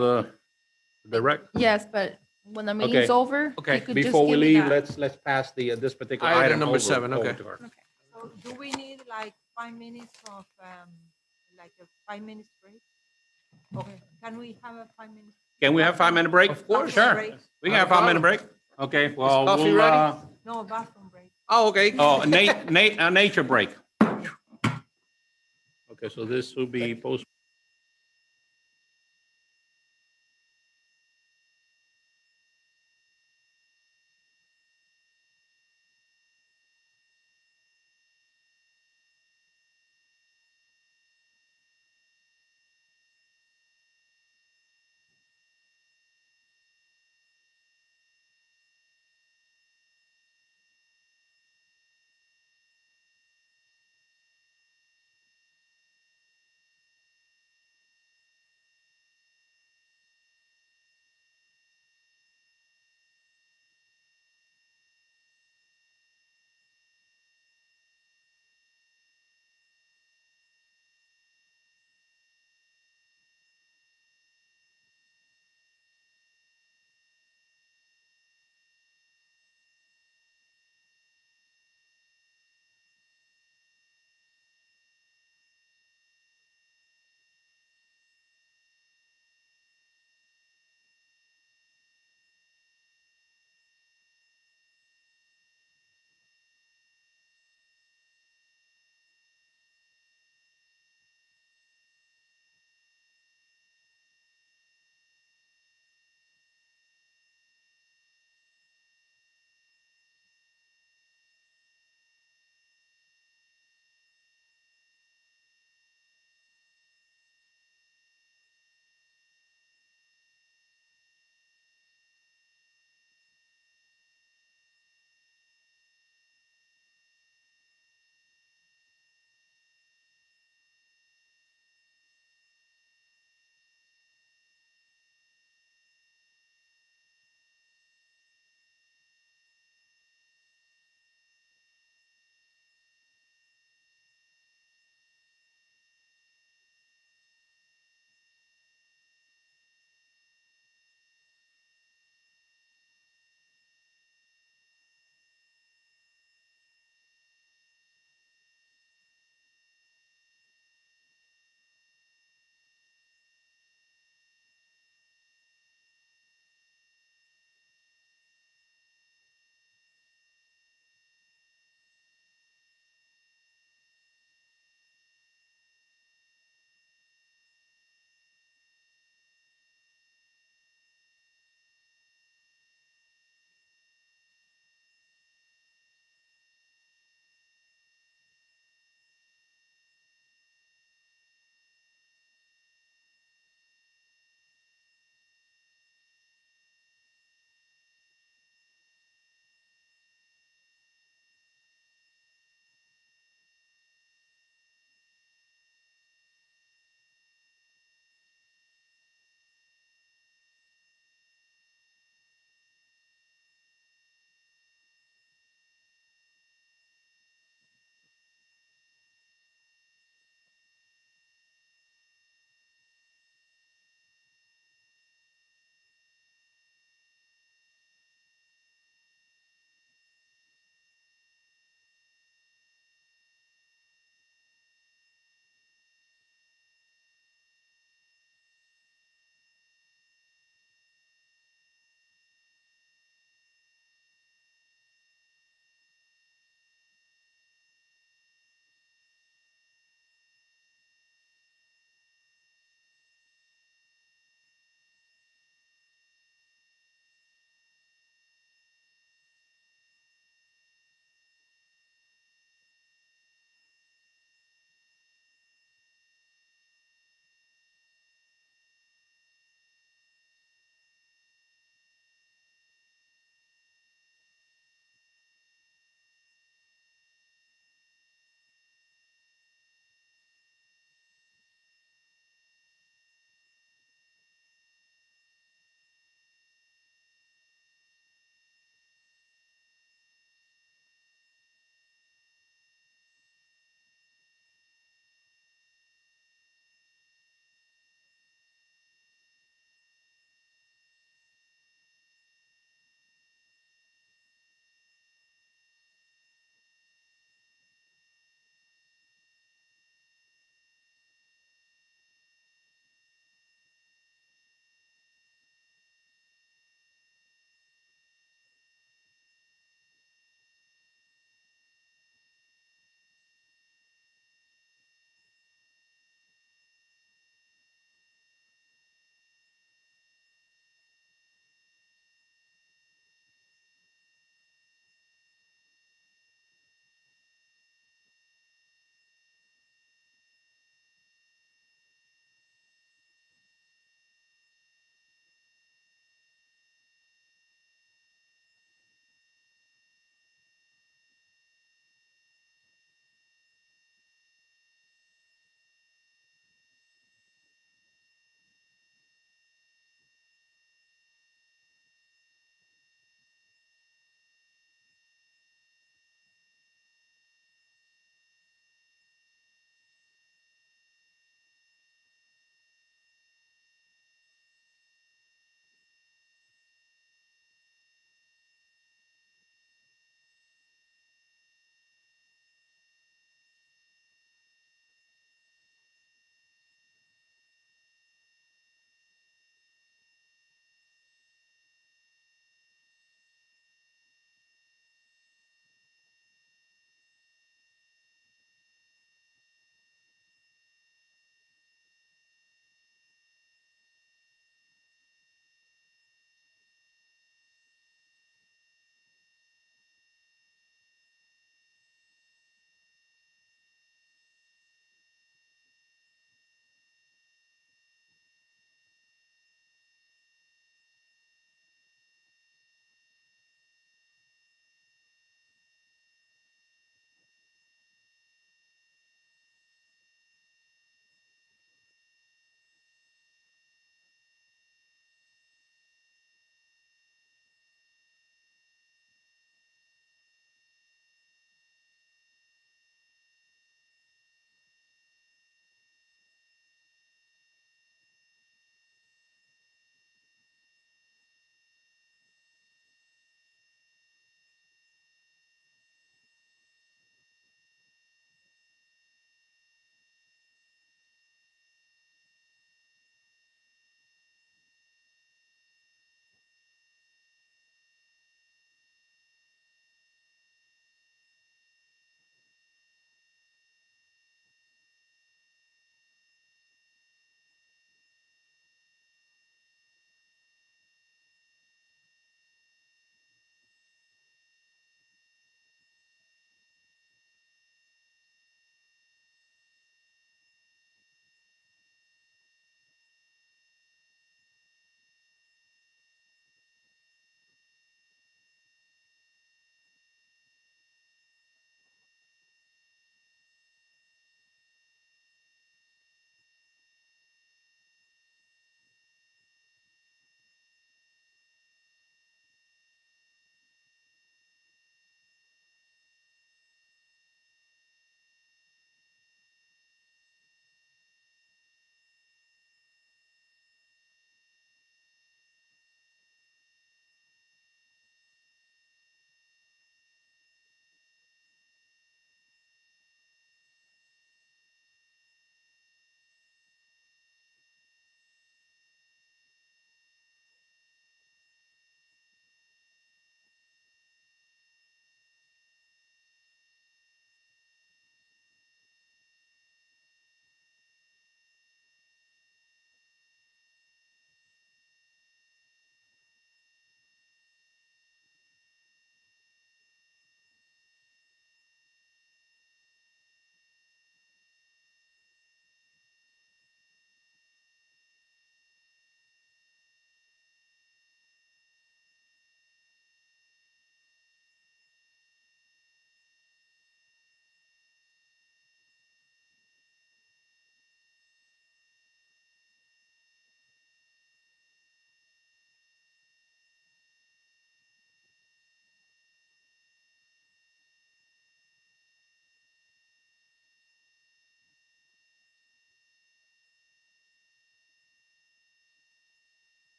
the rec? Yes, but when the meeting's Okay. over, Okay. you could just Before we give me leave, that. let's pass this particular Item item number over 7, over okay. to her. So do we need like 5 minutes of, like a 5 minutes break? Okay, can we have a 5 minutes? Can we have 5-minute break? Of course. Sure. Break? We can have 5-minute break. Okay, well, coffee we'll, ready? No, bathroom break. Oh, okay. oh, nature break. Okay, so this will be post.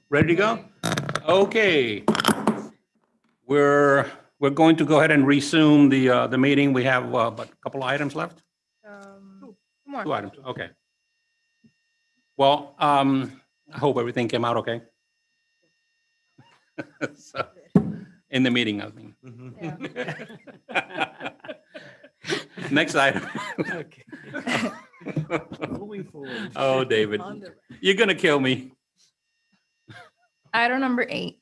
Ready to go? Okay. We're going to go ahead and resume the meeting. We have, what, a couple of items left? Two more. 2 items, okay. Well, I hope everything came out okay. So, in the meeting, I mean. Next item. Moving forward. Oh, David, you're gonna kill me. Item number 8,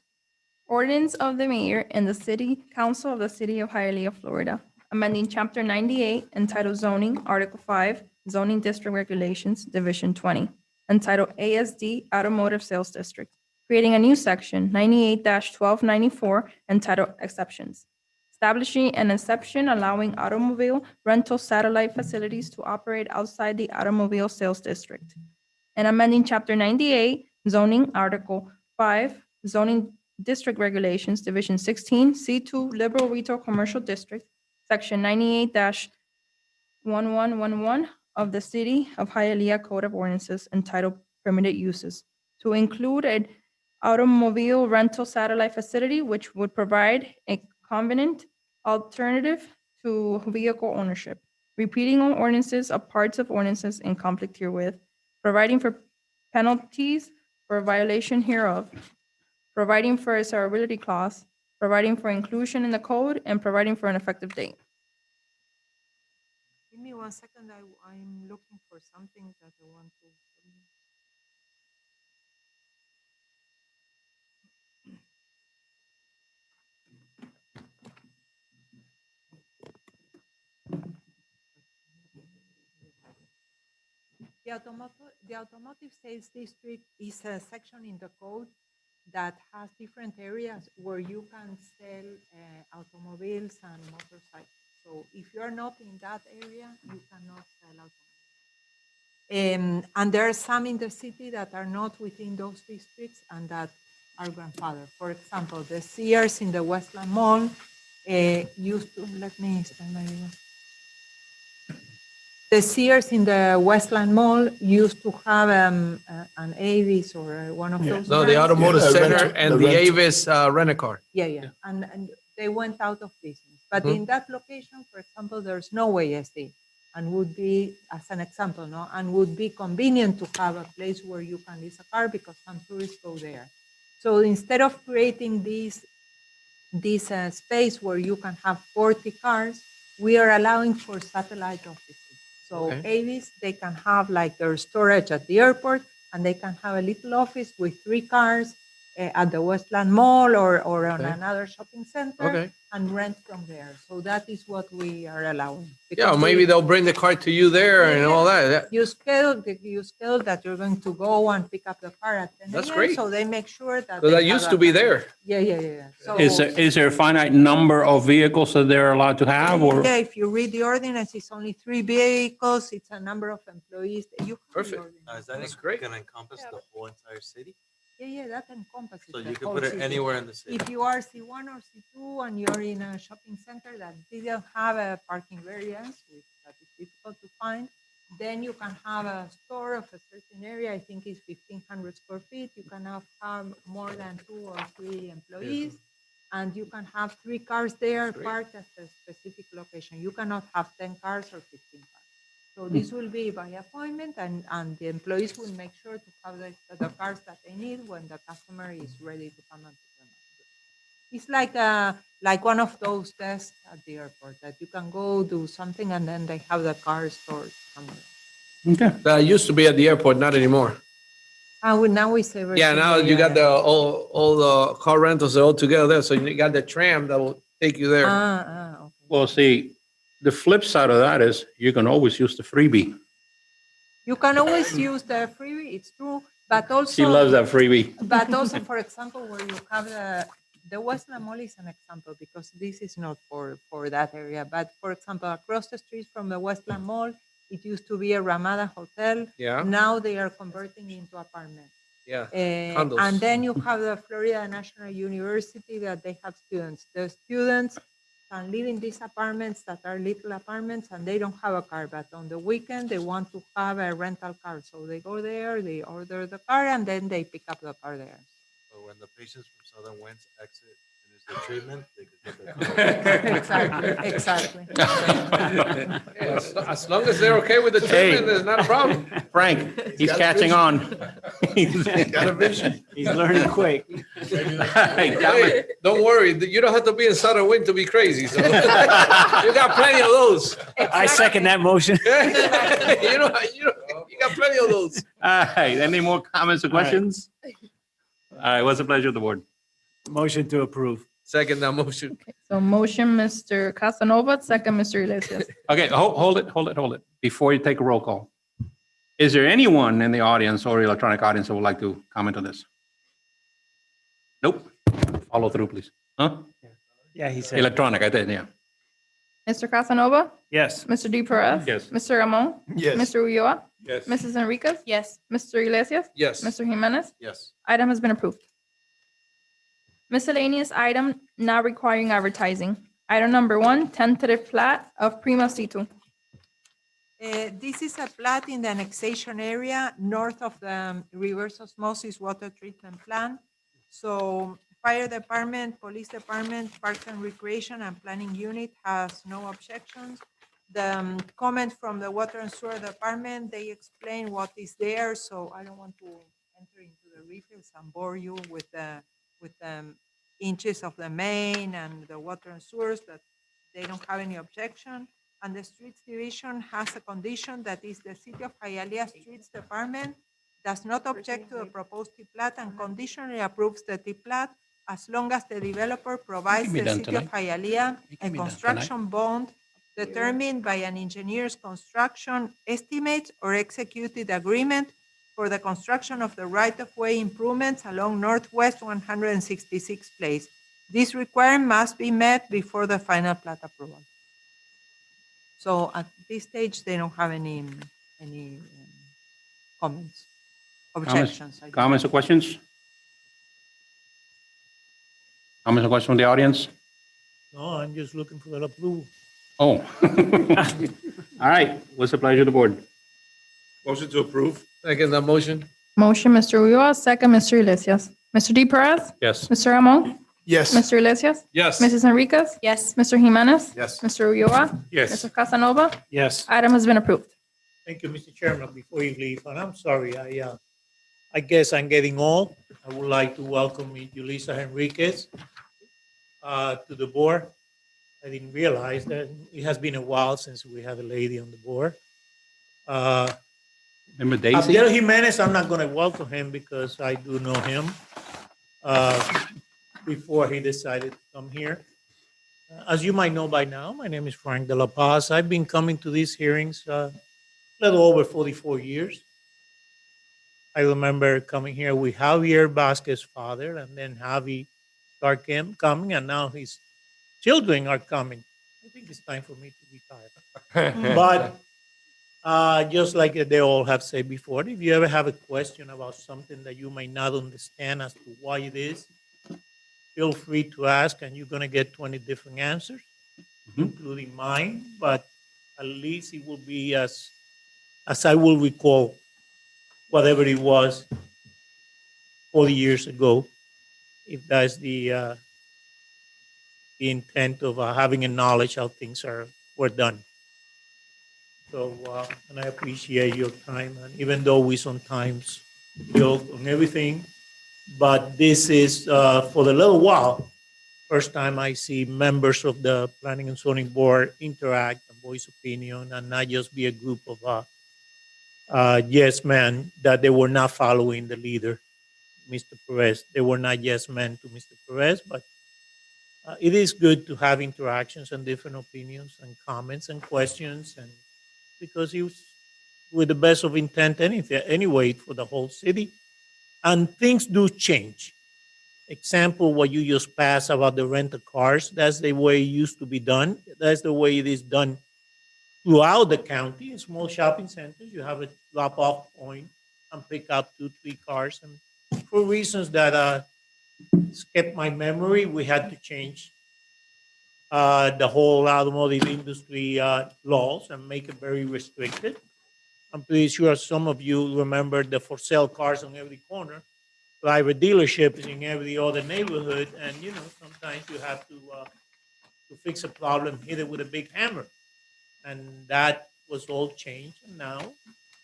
ordinance of the mayor and the city council of the city of Hialeah, Florida, amending chapter 98 entitled zoning, article 5, zoning district regulations, division 20, entitled ASD Automotive Sales District, creating a new section 98-1294 entitled exceptions, establishing an exception allowing automobile rental satellite facilities to operate outside the automobile sales district, and amending chapter 98 zoning, article 5, zoning district regulations, division 16, C2 liberal retail commercial district, section 98-1111 of the city of Hialeah Code of Ordinances entitled permitted uses, to include an automobile rental satellite facility which would provide a convenient alternative to vehicle ownership, repeating all ordinances of parts of ordinances in conflict herewith, providing for penalties for violation hereof, providing for a severability clause, providing for inclusion in the code, and providing for an effective date. Give me 1 second. I'm looking for something that I want to. The automotive sales district is a section in the code that has different areas where you can sell automobiles and motorcycles. So if you are not in that area, you cannot sell automobiles. And there are some in the city that are not within those districts and that are grandfathered. For example, the Sears in the Westland Mall used to, let me explain my video. The Sears in the Westland Mall used to have an Avis or one of those. No, the brands. automotive center rental- and the the rental. Avis rent-a-car. Yeah. And they went out of business. But Mhm. in that location, for example, there's no ASD and would be, as an example, no, and would be convenient to have a place where you can lease a car because some tourists go there. So instead of creating this space where you can have 40 cars, we are allowing for satellite offices. So Okay. Avis, they can have like their storage at the airport, and they can have a little office with 3 cars at the Westland Mall or on Okay. another shopping center, Okay. and rent from there. So that is what we are allowing. Yeah, Because maybe they'll bring the car to you there and all that. you schedule that you're going to go and pick up the car at 10 That's a.m., great. So they make sure that. Because they that have used a to be car. there. Yeah. So Is there a finite number of vehicles that they're allowed to have, or? yeah, if you read the ordinance, it's only 3 vehicles. It's a number of employees. You have the Perfect. ordinance. Is that That's great. going to encompass the whole entire city? Yeah, that encompasses. So the you can whole put it city. anywhere in the city? If you are C1 or C2 and you're in a shopping center that didn't have a parking variance, which that is difficult to find, then you can have a store of a certain area. I think it's 1,500 square feet. You can have more than 2 or 3 employees, and you can have 3 cars there parked at a specific location. You cannot have 10 cars or 15 cars. So this will be by appointment, and the employees will make sure to have the cars that they need when the customer is ready to come and pick them up. It's like one of those desks at the airport that you can go do something and then they have the car stored somewhere. Okay. That used to be at the airport, not anymore. Now we say Yeah, now you got the all the car rentals all together there. So you got the tram that will take you there. Okay. Well, see, the flip side of that is you can always use the freebie. You can always use the freebie, it's true, but also She loves that freebie. But also, for example, where you have the Westland Mall is an example because this is not for that area. But for example, across the street from the Westland Mall, it used to be a Ramada hotel. Yeah. Now they are converting into apartments. Yeah. Condos. And then you have the Florida National University that they have students. The students can live in these apartments that are little apartments and they don't have a car, but on the weekend they want to have a rental car. So they go there, they order the car, and then they pick up the car there. So when the patients from Southern Winds exit, finish their treatment, they could get their car. Exactly. As long as they're okay with the treatment, there's not a problem. Frank, he's got a catching vision. on. He's got a vision. He's learning quick. Hey, don't worry, you don't have to be in Southern Wind to be crazy. So you got plenty of those. I second that motion. You got plenty of those. All right, any more comments or questions? All right, what's the pleasure of the board? Motion to approve. Second that motion. So motion, Mr. Casanova, second, Mr. Iglesias. Okay, hold it. Before you take a roll call. Is there anyone in the audience or electronic audience that would like to comment on this? Nope. Follow through, please. Huh? Yeah, he said. Electronic, I did, yeah. Mr. Casanova? Yes. Mr. D. Perez? Yes. Mr. Ramon? Yes. Mr. Ulloa? Yes. Mrs. Enriquez? Yes. Mr. Iglesias? Yes. Mr. Jimenez? Yes. Item has been approved. Miscellaneous item not requiring advertising. Item number 1, tentative plat of Prima Situ. This is a plat in the annexation area north of the reverse osmosis water treatment plant. So fire department, police department, parks and recreation and planning unit has no objections. The comment from the water and sewer department, they explain what is there. So I don't want to enter into the details and bore you with the inches of the main and the water and sewers, that they don't have any objection. And the streets division has a condition that is the city of Hialeah Streets Department does not object to the proposed T-plat and conditionally approves the T-plat as long as the developer provides be the done city of Hialeah a be done construction bond determined by an engineer's construction estimate or executed agreement for the construction of the right-of-way improvements along Northwest 166th Place. This requirement must be met before the final plat approval. So at this stage, they don't have any comments, objections. I guess. Comments or questions? Comments or questions from the audience? No, I'm just looking for the approval. Oh. All right, what's the pleasure of the board? Motion to approve. Second that motion. Motion, Mr. Ulloa, second, Mr. Iglesias. Mr. D. Perez? Yes. Mr. Ramon? Yes. Mr. Iglesias? Yes. Mrs. Enriquez? Yes. Mr. Jimenez? Yes. Mr. Ulloa? Yes. Mr. Casanova? Yes. Item has been approved. Thank you, Mr. Chairman. Before you leave, and I'm sorry, I guess I'm getting old. I would like to welcome Julissa Henriquez to the board. I didn't realize that it has been a while since we had a lady on the board. Remember Daisy? Abdel Jimenez, I'm not going to welcome him because I do know him before he decided to come here. As you might know by now, my name is Frank de la Paz. I've been coming to these hearings a little over 44 years. I remember coming here with Javier Vasquez's father, and then Javi started coming, and now his children are coming. I think it's time for me to retire. But just like they all have said before, if you ever have a question about something that you might not understand as to why it is, feel free to ask, and you're going to get 20 different answers, including mine. But at least it will be as I will recall, whatever it was 40 years ago, if that's the intent of having a knowledge how things were done. So, and I appreciate your time. And even though we sometimes joke on everything, but this is for the little while, first time I see members of the Planning and Zoning Board interact and voice opinion, and not just be a group of yes men that they were not following the leader, Mr. Perez. They were not yes men to Mr. Perez, but it is good to have interactions and different opinions and comments and questions, and because he was with the best of intent anyway for the whole city. And things do change. Example, what you just passed about the rental cars, that's the way it used to be done. That's the way it is done throughout the county. In small shopping centers, you have a drop-off point and pick up 2-3 cars. And for reasons that escape my memory, we had to change the whole automotive industry laws and make it very restricted. I'm pretty sure some of you remember the for sale cars on every corner, private dealerships in every other neighborhood, and sometimes you have to fix a problem, hit it with a big hammer, and that was all changed. And now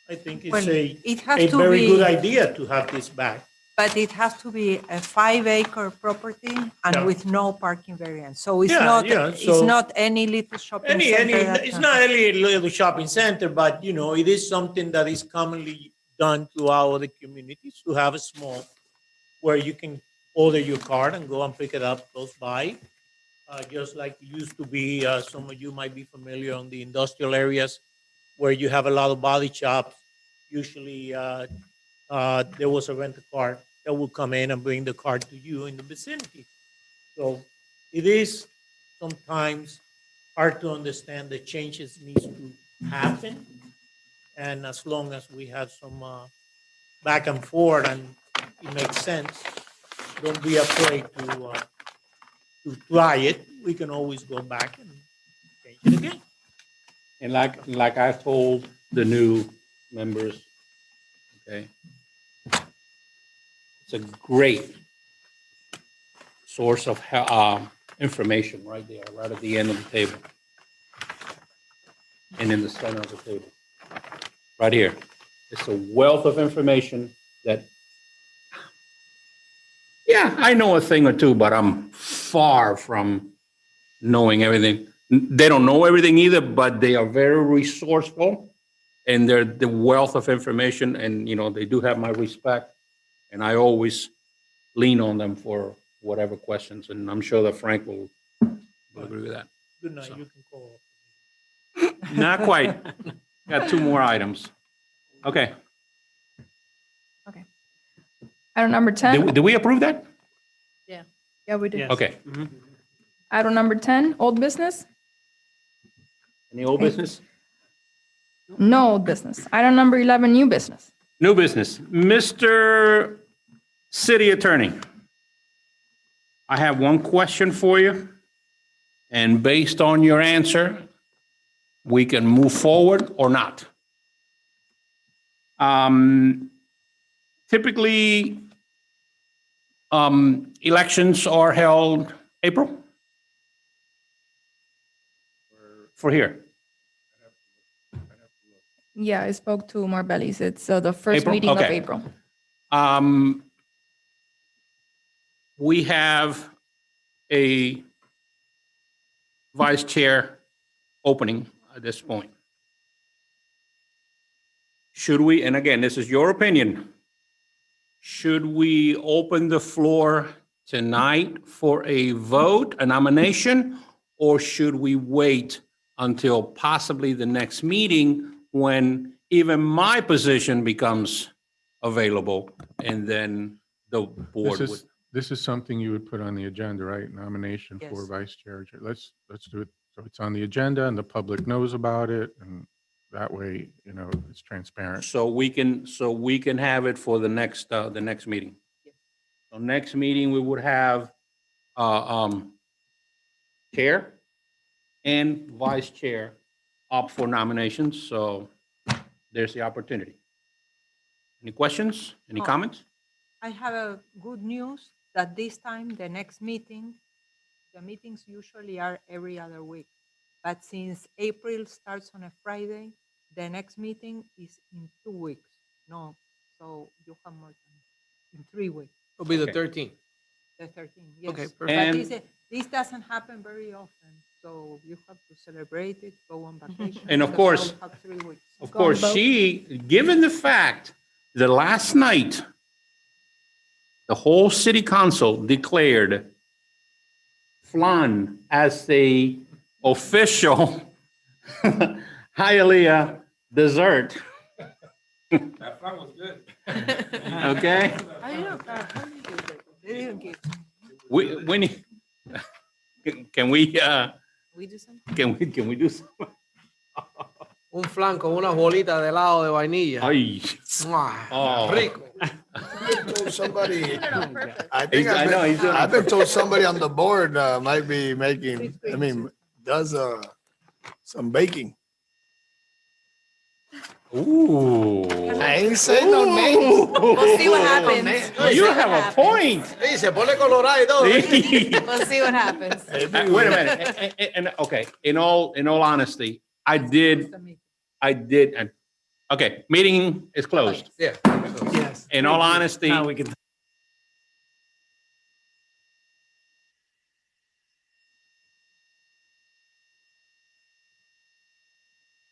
I think it's Well, it has a to very good be- idea to have this back. But it has to be a 5-acre property and Yeah. with no parking variance. So it's Yeah, not, yeah, it's so- not any little shopping center. that It's can- not any little shopping center, but it is something that is commonly done throughout the communities to have a small where you can order your card and go and pick it up close by. Just like it used to be, some of you might be familiar on the industrial areas where you have a lot of body shops. Usually, there was a rental car that would come in and bring the car to you in the vicinity. So it is sometimes hard to understand the changes needs to happen. And as long as we have some back and forth and it makes sense, don't be afraid to try it. We can always go back and change it again. And like I told the new members, okay, it's a great source of information right there, right at the end of the table. And in the center of the table. Right here. It's a wealth of information that, yeah, I know a thing or two, but I'm far from knowing everything. They don't know everything either, but they are very resourceful and they're the wealth of information, and they do have my respect, and I always lean on them for whatever questions, and I'm sure that Frank will agree with that. Good night. You can call. Not quite. Got two more items. Okay. Item number 10. Did we approve that? Yeah, we did. Okay. Item number 10, old business? Any old business? No old business. Item number 11, new business. New business. Mr. City Attorney, I have one question for you. And based on your answer, we can move forward or not. Typically, elections are held April? For here? Yeah, I spoke to Marbellis. It's the first April? meeting of Okay. April. We have a vice chair opening at this point. Should we, and again, this is your opinion, should we open the floor tonight for a vote, a nomination, or should we wait until possibly the next meeting when even my position becomes available and then the board would? This is something you would put on the agenda, right? Nomination for Yes. vice chair. Let's do it. So it's on the agenda and the public knows about it, and that way, it's transparent. So we can have it for the next meeting. So next meeting, we would have chair and vice chair up for nominations. So there's the opportunity. Any questions? Any Oh. comments? I have a good news that this time, the next meeting, the meetings usually are every other week. But since April starts on a Friday, the next meeting is in 2 weeks. No, so you have more time, in 3 weeks. It'll be the Okay. 13th. The 13th, yes. Okay, But perfect. this doesn't happen very often, so you have to celebrate it, go on vacation. And of because I course, will have 3 weeks. Of course, given the fact that last night, the whole city council declared flan as the official Hialeah dessert. That flan was good. Okay? They didn't give. We need, can we, We do something? can we do some? Un flan con una bolita de helado de vainilla. Ay. ¡Mua! Oh. Rico. told somebody, I He's- think I know, he's doing it I've been told somebody on the board, might be making, I mean, does, some baking. Ooh. I ain't saying no names. We'll see what happens. We'll You see what have a happens. point. Sí, se pone colorado y todo. We'll see what happens. Wait a minute. And okay, in all honesty, I did, and okay, meeting is closed. Yeah. Yes. In all honesty, Now we can.